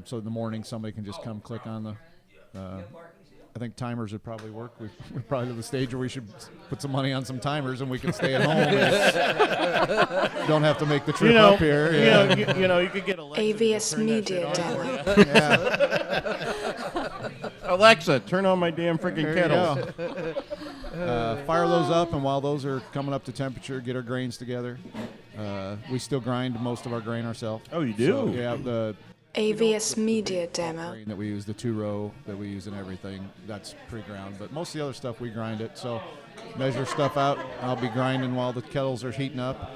So in the morning, somebody can just come click on the. I think timers would probably work. We're probably to the stage where we should put some money on some timers, and we can stay at home. Don't have to make the trip up here.
You could get Alexa.
AVS Media Demo.
Alexa, turn on my damn freaking
There
kettle.
you go. Fire those up, and while those are coming up to temperature, get our grains together. We still grind most of our grain ourselves.
Oh, you do?
So, yeah, the
AVS Media Demo.
grain that we use, the 2-row that we use in everything, that's pre-ground. But most of the other stuff, we grind it. So measure stuff out. I'll be grinding while the kettles are heating up.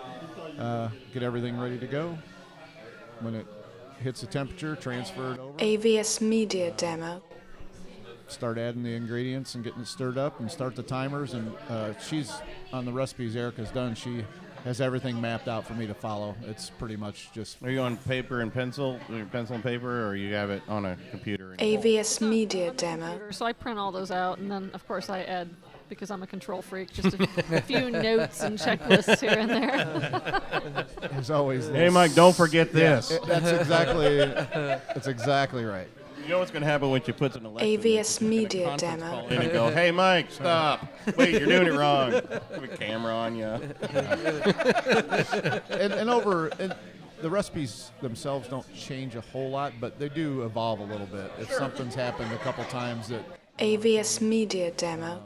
Get everything ready to go. When it hits the temperature, transfer it over.
AVS Media Demo.
Start adding the ingredients and getting it stirred up, and start the timers. And she's on the recipes Erica's done. She has everything mapped out for me to follow. It's pretty much just.
Are you on paper and pencil, pencil and paper, or you have it on a computer?
AVS Media Demo.
So I print all those out, and then of course I add, because I'm a control freak, just a few notes and checklists here and there.
There's always.
Hey, Mike, don't forget this.
That's exactly right.
You know what's going to happen when you put an Alexa
AVS
in,
Media
conference
Demo.
call in and go, hey, Mike, stop. Wait, you're doing it wrong. Have a camera on you.
And the recipes themselves don't change a whole lot, but they do evolve a little bit. If something's happened a couple times that
AVS Media Demo.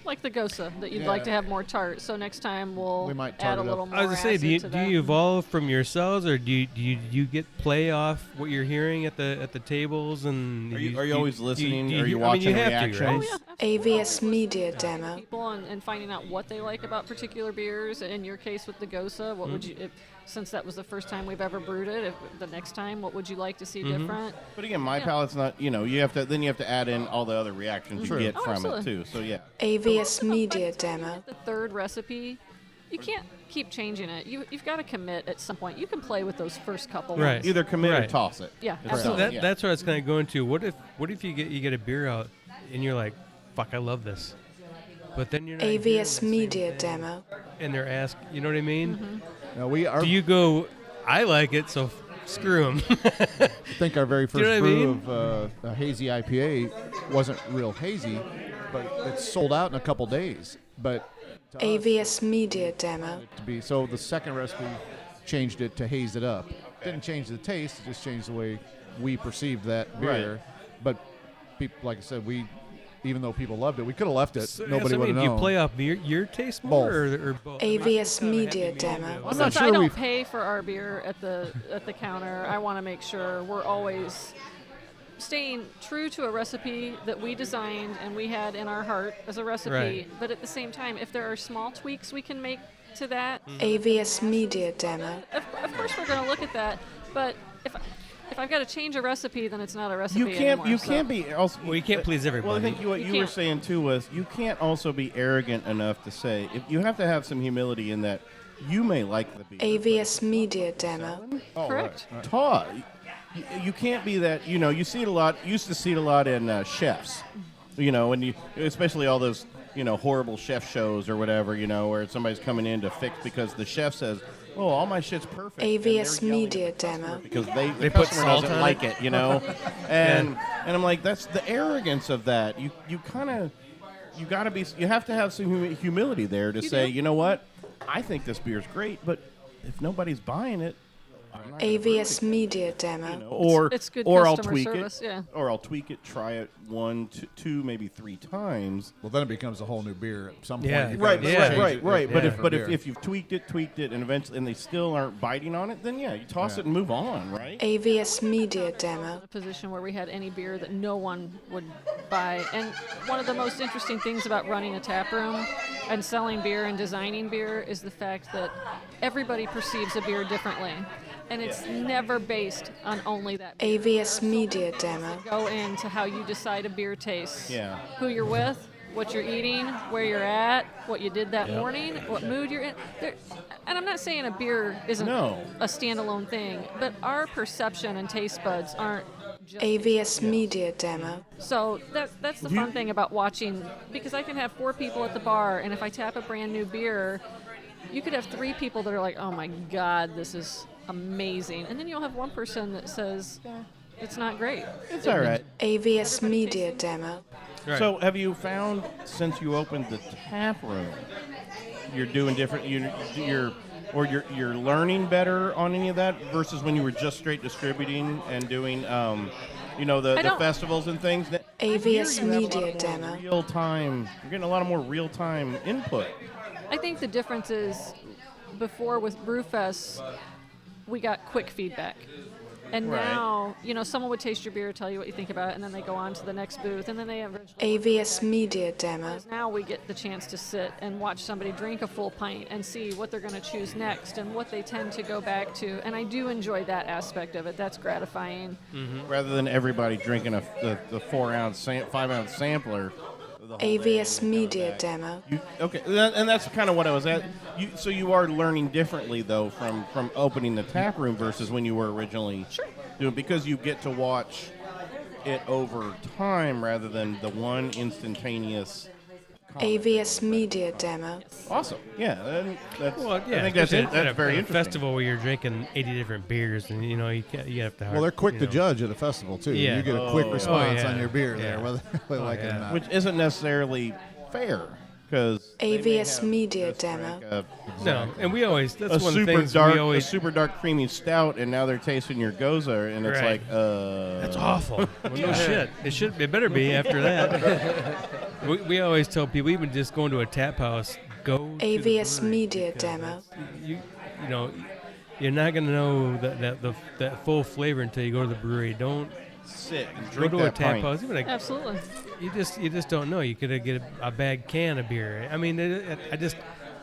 Like the Gosa, that you'd like to have more tart. So next time
We might
add
tart
a
it up.
little more
I was gonna say,
acid
do
to
you
that.
evolve from yourselves, or do you get play off what you're hearing at the tables? And
Are you always listening? Are you
I mean, you
watching
have
reactions?
to, right?
Oh, yeah, absolutely.
AVS Media Demo.
People and finding out what they like about particular beers. In your case with the Gosa, what would you, since that was the first time we've ever brewed it, if the next time, what would you like to see different?
But again, my palate's not, you have to add in all the other reactions you get
Oh,
from
absolutely.
it, too. So, yeah.
AVS Media Demo.
The third recipe, you can't keep changing it. You've got to commit at some point. You can play with those first couple
Right.
ones.
Either commit or
Right.
toss it.
Yeah,
It's
absolutely.
done, yeah.
That's what I was kind of going to. What if you get a beer out and you're like, fuck, I love this, but then you're not
AVS Media Demo.
and they're asked, you know what I mean?
we are.
Do you go, I like it, so screw them.
I think our very first
know what I
brew
mean?
of a hazy IPA wasn't real hazy, but it sold out in a couple days. But to us,
AVS Media Demo.
to be so the second recipe changed it to haze it up. Didn't change the taste; it just changed the way we perceived that beer. But people, like I said, even though people loved it, we could have left it. Nobody would have
Do you
known.
play off your taste more
Both.
or both?
AVS Media Demo.
Well,
I'm not
since
sure
I don't
we've-
pay for our beer at the counter, I want to make sure we're always staying true to a recipe that we designed and we had in our heart as a recipe.
Right.
But at the same time, if there are small tweaks we can make to that,
AVS Media Demo.
of course we're going to look at that. But if I've got to change a recipe, then it's not a recipe
You can't.
anymore.
You
so-
can't be. Also,
Well, you can't please everybody.
Well, I think what
You
you were
can't.
saying too was you can't also be arrogant enough to say if you have to have some humility in that you may like the beer.
AVS Media Demo.
Correct.
Todd, you can't be that. You know, you see it a lot. Used to see it a lot in chefs. You know, and especially all those horrible chef shows or whatever. Where somebody's coming in to fix because the chef says, "Oh, all my shit's perfect." and
AVS
they're yelling
Media
at the customer
Demo.
because the
They put
customer
salt
doesn't
on
like
it.
it. And I'm like, that's the arrogance of that. You kind of you have to have some humility there to say,
do.
you know what, I think this beer's great, but if nobody's buying it, I'm not gonna
AVS Media Demo.
or
It's good
I'll
customer
tweak
service,
it,
yeah.
or I'll tweak it, try it 1, 2, maybe 3 times.
Well, then it becomes a whole new beer at some point.
Yeah.
You've
Right,
gotta
Yeah.
change it
right. But
to
if
different beer.
if you've tweaked it, and eventually and they still aren't biting on it, then yeah, you toss it and move on, right?
AVS Media Demo.
A position where we had any beer that no one would buy. And one of the most interesting things about running a tap room and selling beer and designing beer is the fact that everybody perceives a beer differently. And it's never based on only that beer.
AVS Media Demo.
Go into how you decide a beer tastes.
Yeah.
Who you're with, what you're eating, where you're at, what you did that morning, what mood you're in. And I'm not saying a beer isn't
No.
a standalone thing, but our perception and taste buds aren't just
AVS Media Demo.
so that's the fun thing about watching, because I can have 4 people at the bar, and if I tap a brand new beer, you could have 3 people that are like, oh my God, this is amazing. And then you'll have one person that says, it's not great.
It's all right.
AVS Media Demo.
Right.
So, have you found since you opened the tap room, you're doing different? You're learning better on any of that versus when you were just straight distributing and doing, the festivals and things.
AVS Media Demo.
Real time. You're getting a lot of more real time input.
I think the difference is before with Brewfest, we got quick feedback. And
Right.
now, someone would taste your beer, tell you what you think about it, and then they go on to the next booth, and then they eventually...
AVS Media Demo.
Now we get the chance to sit and watch somebody drink a full pint and see what they're going to choose next and what they tend to go back to. And I do enjoy that aspect of it. That's gratifying.
Rather than everybody drinking the 4-ounce, 5-ounce sampler.
AVS Media Demo.
Okay, and that's kind of what I was at. So you are learning differently though from opening the tap room versus when you were originally doing, because you get to watch it over time rather than the one instantaneous.
AVS Media Demo.
Awesome, yeah. That's,
Well, yeah,
I think that's
especially at a-
very
at a
interesting.
festival where you're drinking 80 different beers, and you have to.
well, they're quick to judge at a festival too.
Yeah.
You get a quick response
yeah.
on your beer there,
Yeah.
whether they like it or
yeah.
not.
Which isn't necessarily fair because
AVS Media Demo.
No, and we always that's
a
one of the
super
things
dark,
we always.
a super dark creamy stout, and now they're tasting your Goza, and it's
Right.
like,
That's awful. Well, no shit. It better be after that. we always tell people, even just going to a tap house, go to the
AVS
brewery,
Media
because
Demo.
you're not gonna know that full flavor until you go to the brewery. Don't
sit and
go
drink
to a
that
tap
pint.
house. Even
Absolutely.
you just don't know. You could get a bag can of beer. I mean, I just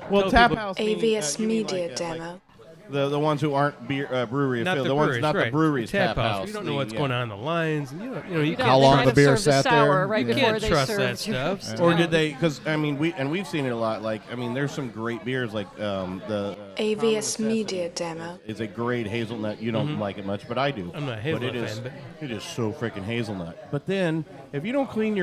Well,
tell
tap
people-
house.
AVS
you mean
Media
like,
Demo.
the ones who aren't brewery
not
affiliated,
the
the ones
breweries,
not
right.
the breweries
tap house.
house.
You don't know what's going on in the lines, and you
You
can't
How long
kind
the
of
beer
serve the
sat
sour
there.
right
You
before
can't
they
trust
serve
that
you.
stuff.
Or did they? Because I mean, we've seen it a lot. Like I mean, there's some great beers. Like the
AVS Media Demo.
is a great hazelnut. You don't like it much, but I do.
I'm not a
but
hazelnut
it is,
fan,
it is so freaking hazelnut. But then, if you don't clean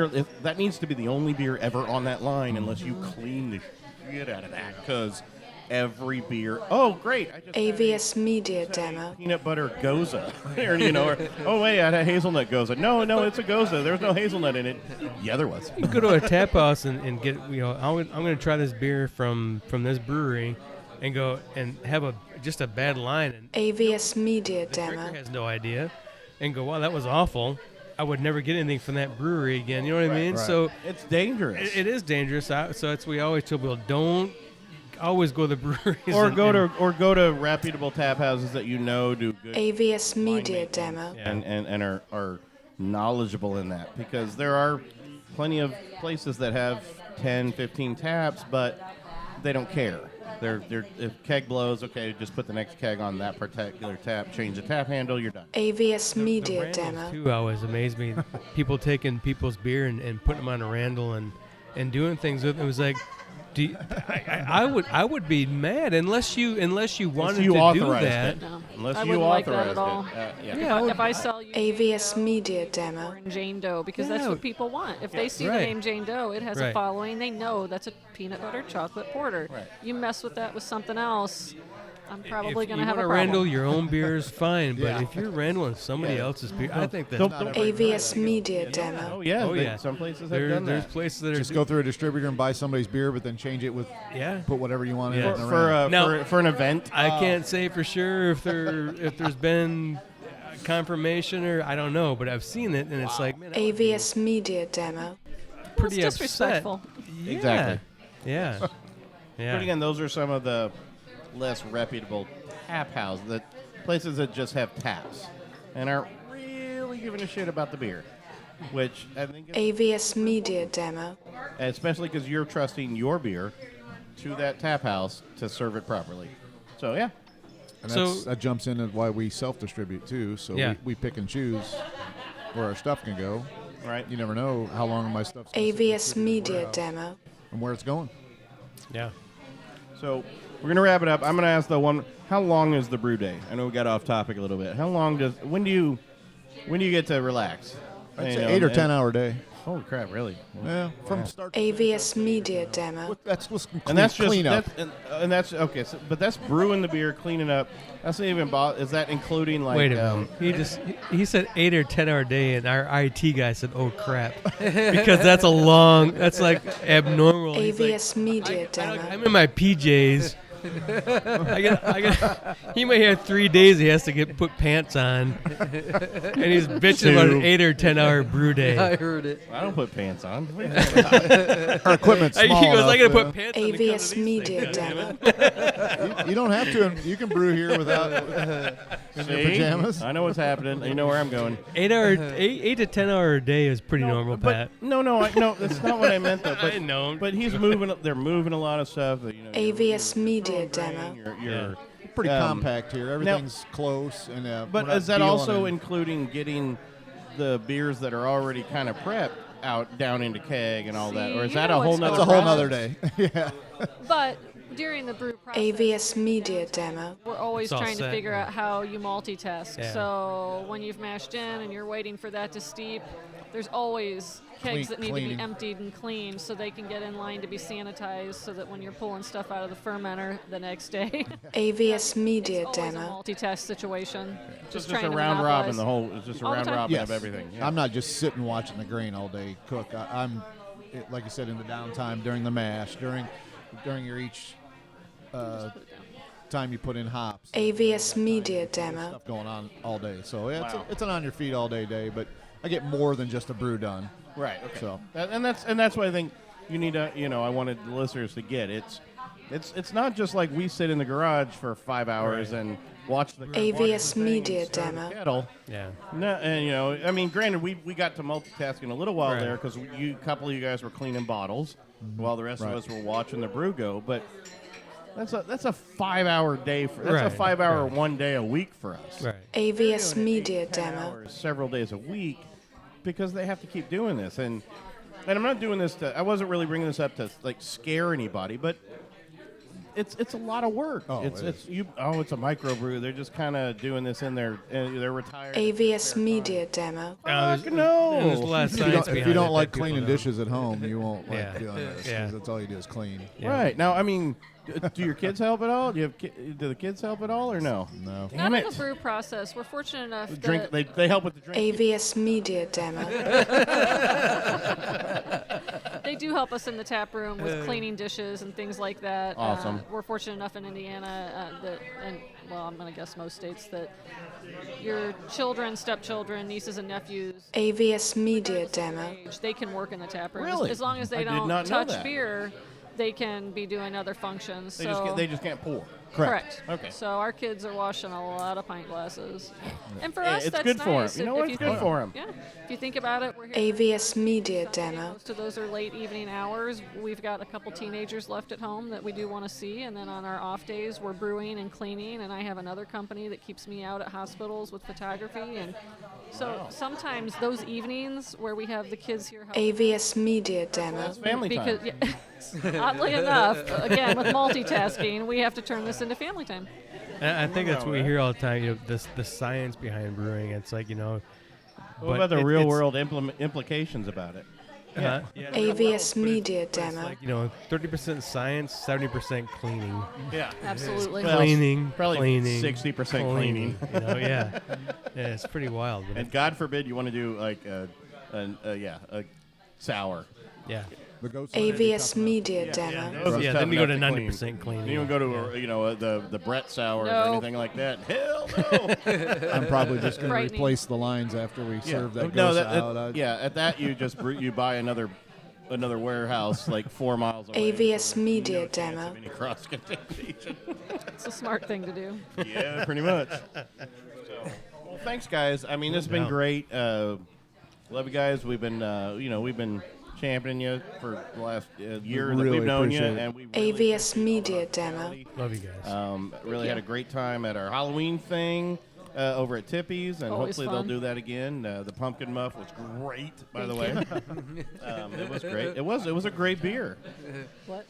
that needs to be the only beer ever on that line, unless you clean the shit out of that. Because every beer. Oh, great! I just had
AVS Media Demo.
peanut butter goza, or or oh wait, I had a hazelnut goza. No, it's a goza. There's no hazelnut in it. Yeah, there was.
You go to a tap house and get, I'm going to try this beer from this brewery, and go and have just a bad line, and
AVS Media
the drinker
Demo.
has no idea, and go, wow, that was awful. I would never get anything from that brewery again. You know what I mean?
right.
So
It's dangerous.
it is dangerous. So it's we always tell people, don't always go to the breweries
or
and-
go to reputable tap houses that do good
AVS Media
maintenance
Demo.
and are knowledgeable in that, because there are plenty of places that have 10, 15 taps, but they don't care. They're if keg blows, okay, just put the next keg on that particular tap, change the tap handle, you're done.
AVS
The
Media
Randalls,
Demo.
too, always amazed me. People taking people's beer and putting them on a Randall and doing things with it. It was like, I would be mad unless you wanted
you
to do
authorized
that.
it.
No,
Unless
I
you
wouldn't like that
authorized
at all.
it. Yeah.
Yeah,
If I sell you
AVS Media Demo.
and Jane Doe, because that's
Yeah.
what people want. If they see
Right.
the name Jane Doe, it has a
Right.
following. They know that's a peanut butter chocolate porter.
Right.
You mess with that with something else, I'm probably
If
going
you
to have a
want to
problem.
Randall your own beer is fine, but
Yeah.
if you're Randalling somebody else's beer, I think that's
Don't-
not
don't-
right.
AVS Media Demo.
Oh yeah,
Oh, yeah.
Some places have done
There's
that.
places that are
Just go through a distributor and buy somebody's beer, but then change it with
yeah.
put whatever you want in
Yeah.
it. and
for
around.
Now-
for an event.
I can't say for sure if there's been confirmation or I don't know, but I've seen it and it's like, man, I would be
AVS Media Demo.
pretty
It's
upset.
disrespectful.
Yeah.
Exactly.
Yeah. Yeah.
But again, those are some of the less reputable tap houses, that places that just have taps and aren't really giving a shit about the beer, which I think is,
AVS Media Demo.
especially because you're trusting your beer to that tap house to serve it properly. So yeah,
And
So-
that jumps into why we self-distribute too. So
Yeah.
we pick and choose where our stuff can go.
right.
You never know how long my stuff's gonna sit in
AVS
the
Media
warehouse
Demo.
and where it's going.
Yeah.
So we're gonna wrap it up. I'm gonna ask the one: how long is the brew day? I know we got off topic a little bit. How long when do you get to relax?
I'd
You
say
know,
8 or
and-
10 hour day.
Holy crap! Really?
Yeah, from start. To
AVS Media Demo.
That's just
And that's just
clean up.
and that's okay. So, but that's brewing the beer, cleaning up. That's not even. Is that including like?
Wait a minute. He said 8 or 10 hour day, and our IT guy said, "Oh crap," because that's that's like abnormal. He's like,
AVS Media Demo.
I'm in my PJs. He may have 3 days he has to put pants on, and he's bitching about an 8 or 10 hour brew day.
I heard it.
I don't put pants on.
Our equipment's
He
small
goes, "I gotta
enough,
put pants on." to come to
AVS
these
Media
things, goddammit."
Demo.
You don't have to. You can brew here without in your
See?
pajamas.
I know what's happening. You know where I'm going.
8 to 10 hour a day is pretty normal, Pat.
But no, that's not what I meant though. But,
I know.
But he's moving. They're moving a lot of stuff. That,
AVS Media Demo.
You're
Pretty compact here. Everything's close. And
But
we're not
is that
dealing
also
in-
including getting the beers that are already kind of prepped out down into keg and all that, or is
See,
that
you
a
know
whole
what's
nother?
That's a whole
process?
nother day. Yeah.
But during the brew process,
AVS Media Demo.
we're always
It's all
trying to
set.
figure out how you multitask.
Yeah.
So when you've mashed in and you're waiting for that to steep, there's always kegs that need to
Cleaning.
be emptied and cleaned so they can get in line to be sanitized so that when you're pulling stuff out of the fermenter the next day,
AVS Media
it's always a
Demo.
multitask situation.
Just
trying
a
to
round robin.
monopolize.
It's just a
All the
round
time.
robin
Yes.
of everything. Yeah.
I'm not just sitting watching the grain all day cook. Like you said, in the downtime, during the mash, during your each time you put in hops.
AVS Media Demo.
Stuff going on all day. So yeah, it's an on your feet all day day, but I get more than just a brew done.
Right. Okay.
So
And that's what I think you need to. I wanted the listeners to get. It's not just like we sit in the garage for 5 hours and watch the
AVS
thing
Media
stir the
Demo.
kettle.
Yeah.
No, and I mean, granted, we got to multitasking a little while
Right.
there because a couple of you guys were cleaning bottles while the rest of
Right.
us were watching the brew go. But that's a 5 hour day that's a
Right.
5 hour
Right.
one day a week for us.
Right.
AVS
Doing
Media
8 to 10
Demo.
hours, several days a week, because they have to keep doing this. And I'm not doing this I wasn't really bringing this up to like scare anybody, but it's a lot of work.
Oh,
it's
it
it's you. Oh, it's a microbrew. They're just kind of doing this in their. They're retired.
AVS Media Demo.
Fuck no.
There's a lot of
If
science
you
behind
don't
it
like
that people
cleaning
don't.
dishes at home, you won't like
Yeah.
doing this.
Yeah.
'Cause that's all you do is clean.
Yeah.
Right now, I mean, do your kids help at all? Do the kids help at all or no?
No.
Damn
Not in
it.
the brew process. We're fortunate enough
Drink.
that
They help with the drink.
AVS Media Demo.
they do help us in the tap room with cleaning dishes and things like that.
Awesome.
We're fortunate enough in Indiana that, and well, I'm going to guess most states, that your children, stepchildren, nieces and nephews,
AVS Media Demo.
they can work in the tap room.
Really?
As long as they
I did
don't
not know
touch
that.
beer, they can be doing other functions.
They just can't pour.
Correct.
Okay.
So our kids are washing a lot of pint glasses, and for
Yeah,
us,
it's
that's
good for 'em.
nice.
You know
If
what? It's good
think-
for 'em.
Yeah. If you think about it, we're here.
AVS Media Demo.
Most of those are late evening hours. We've got a couple teenagers left at home that we do want to see, and then on our off days, we're brewing and cleaning. And I have another company that keeps me out at hospitals with photography, and so sometimes those evenings where we have the kids here. helping
AVS Media Demo.
That's family time.
because oddly enough, again with multitasking, we have to turn this into family time.
And I think that's what we hear all the time. You know, the science behind brewing. It's like
What
but
about the
it-
real
it's-
world implications about it?
Yeah.
AVS Media Demo.
30% science, 70% cleaning.
Yeah.
Absolutely.
Well,
Cleaning,
probably
cleaning,
60% cleaning.
You know, yeah, it's pretty wild. But
And God forbid you want to do like a sour.
yeah,
The ghost
AVS Media Demo.
Those
yeah.
are
Then
tough
we go to
enough
90% cleaning.
You don't go to the Brett sour or
No.
anything like that. Hell no.
I'm probably just going to
Frightening.
replace the lines after we serve that
no,
ghost
that,
out.
yeah. At that you just you buy another warehouse like 4 miles away.
AVS Media
No chance
Demo.
of any cross contamination.
It's a smart thing to do.
Yeah, pretty much. Well, thanks, guys. I mean, this has been
Yeah.
great. Love you guys. We've been, we've been championing you for the last year that
really
we've known you,
appreciate it.
and we really
AVS
appreciate
Media
it.
Demo.
Love you guys.
Really had a great time at our Halloween thing over at Tippy's, and
Always
hopefully
fun.
they'll do that again. The pumpkin muff was great, by the way. It was great. It was a great beer.
What?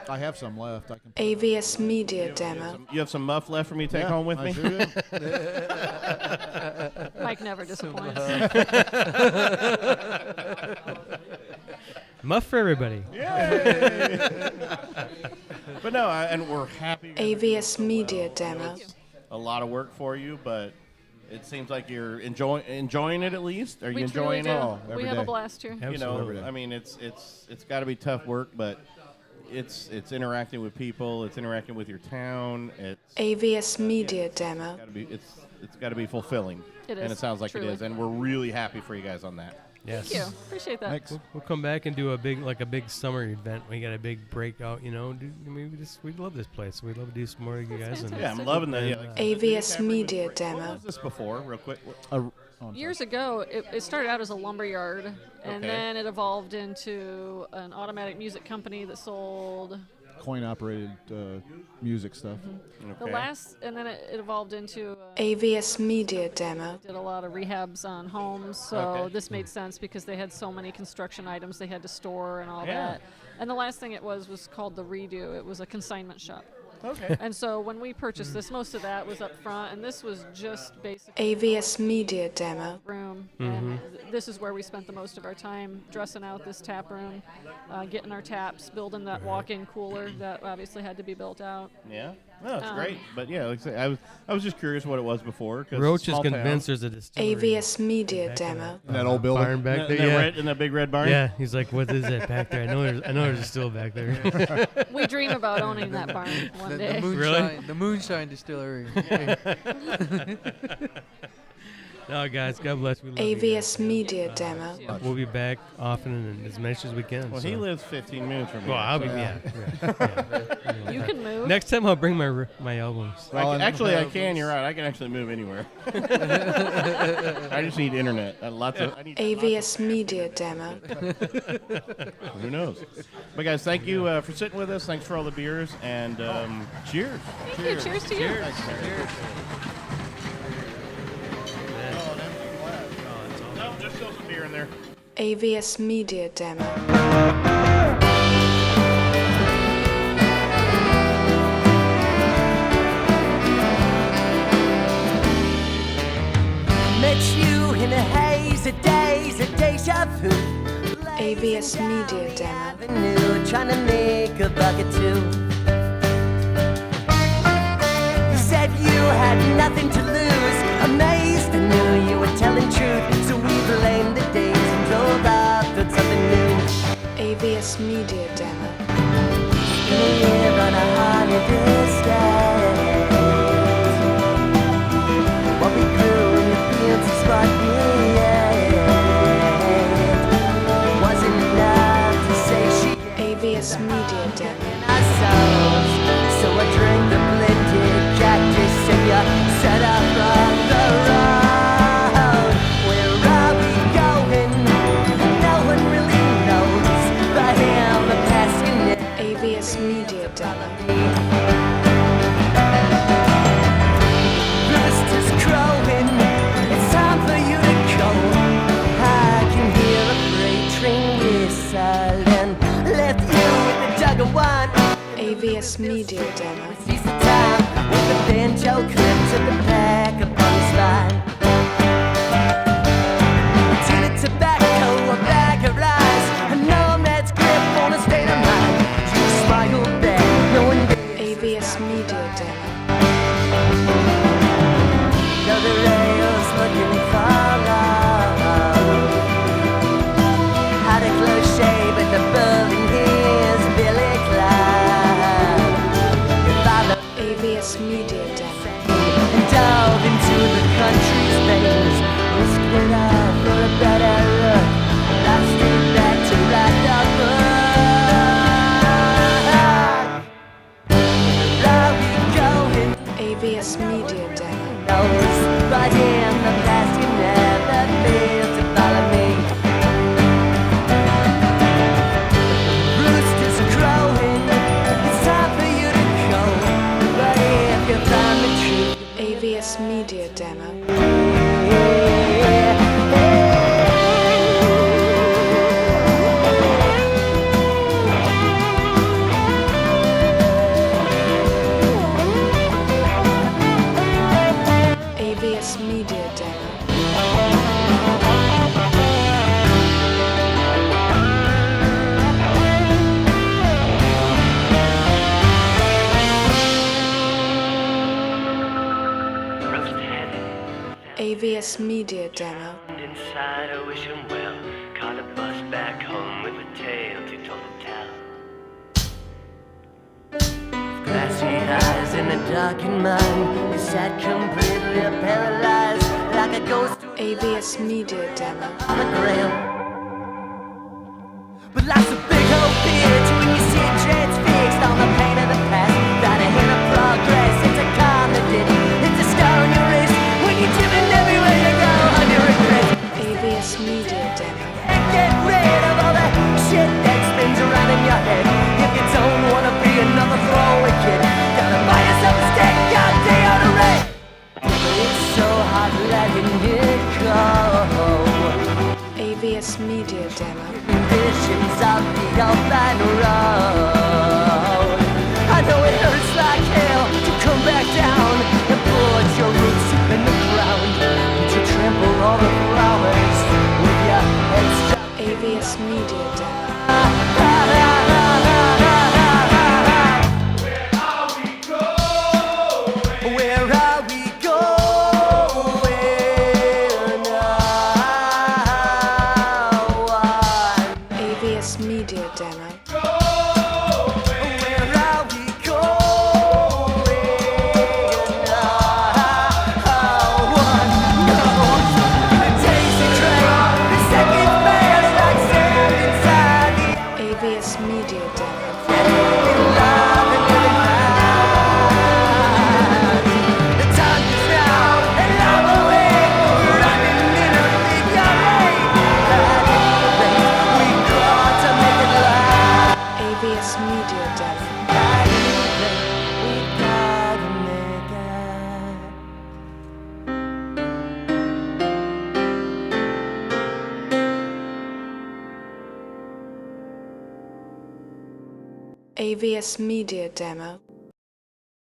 I have some left. I can.
AVS Media Demo.
You have some muff left for me to take
Yeah,
home with
I
me?
sure do.
Mike never disappoints.
Muff for everybody.
But no, and we're happy.
AVS Media Demo.
A lot of work for you, but it seems like you're enjoying it at least. Are you
We truly
enjoying
do.
it?
Oh,
We
every
have a
day.
blast here.
Absolutely.
You know,
Every day.
I mean, it's got to be tough work, but it's interacting with people. It's interacting with your town. It's
AVS Media Demo.
got to be it's got to be fulfilling.
It
and
is,
it sounds like
truly.
it is, and we're really happy for you guys on that.
Yes.
Thank you. Appreciate that.
Thanks.
We'll come back and do a big summer event. We got a big breakout. You know, we love this place. We'd love to do some more with you guys. And
Yeah, I'm loving that. Yeah,
And,
AVS Media
What
Demo.
was this before, real quick?
Years ago, it started out as a lumber yard, and
Okay.
then it evolved into an automatic music company that sold
Coin-operated music stuff.
the last, and then it evolved into
AVS Media Demo.
did a lot of rehabs on homes, so
Okay.
this made sense because they had so many construction items they had to store and all
Yeah.
that. And the last thing it was called the Redo. It was a consignment shop.
Okay.
And so when we purchased this, most of that was up front, and this was just basically
AVS Media Demo.
room. And this is where we spent the most of our time dressing out this tap room, getting our taps, building that walk-in cooler that obviously had to be built out.
Yeah. No, it's great. But yeah, like I say, I was just curious what it was before. 'Cause
Roach is
small town.
convinced there's a distillery.
AVS Media
back
Demo.
In that old building.
barn back
In
there.
that
Yeah.
red, in that big red barn.
Yeah, he's like, what is that back there? I know there's a still back there.
We dream about owning that barn one day.
The moonshine, the moonshine distillery.
No, guys, God bless. We love you
AVS
guys.
Media Demo.
We'll be back often and as much as we can.
Well,
so.
he lives 15 minutes from here.
Well, I'll be
so-
yeah.
You can move.
Next time I'll bring my albums.
Actually, I can. You're right. I can actually move anywhere. I just need internet. I need
AVS Media Demo.
Who knows? But guys, thank you for sitting with us. Thanks for all the beers and cheers.
Thank you. Cheers to you.
No, there's still some beer in there.
AVS Media Demo. AVS Media Demo.
Trying to make a buck or two. You said you had nothing to lose. Amazed, I knew you were telling truth. So we blamed the days and drove out towards something new.
AVS Media Demo.
Live on a holiday state. What we grew in the fields is what we ate. Wasn't enough to say she
AVS Media Demo.
our souls. So I drank the blended cactus and you set up on the road. Where are we going? No one really knows. But him, the passing it.
AVS Media Demo.
Rooster's crowing. It's time for you to go. I can hear a freight train whistle and left you with the jug of wine.
AVS Media Demo.
Seize the time with the banjo clipped to the back upon his spine. Tin of tobacco, a bag of lies, a nomad's grip on a state of mind. You smile back, knowing
AVS Media Demo.
though the rails looking far out. Had a close shave at the building, here's Billy Clyde. If I look
AVS Media Demo.
and dove into the country's veins, risked it all for a better look. I stood back to write the book. Where are we going?
AVS Media Demo.
Knows, but in the past you never failed to follow me. Roosters crowing, it's time for you to go. But if you find the truth,
AVS Media Demo. AVS Media Demo. AVS Media Demo.
Inside, I wish him well. Caught a bus back home with a tale too tall to tell. Glassy eyes in a darkened mind. You sat completely paralyzed like a ghost
AVS Media Demo.
on the ground. But life's a big old bitch when you see it transfixed on the pain of the past. Not a hint of progress, it's a comedy. It's a scar on your wrist when you're driven everywhere you go on your regrets.
AVS Media Demo.
And get rid of all that shit that spins around in your head. If you don't wanna be another throwaway kid, gotta buy yourself a steak, God day on a red. It's so hard letting it go.
AVS Media Demo.
Visions of the open road. I know it hurts like hell to come back down and put your roots in the ground. To trample all the flowers with your head stuck.
AVS Media Demo.
Where are we going now?
AVS Media Demo.
Where are we going now? One knows. It takes a train, the second fast like sand inside the
AVS Media Demo.
love and living fast. The time is now, and I'm awake, running in a big array. We got to make it last.
AVS Media Demo.
We gotta make it.
AVS Media Demo.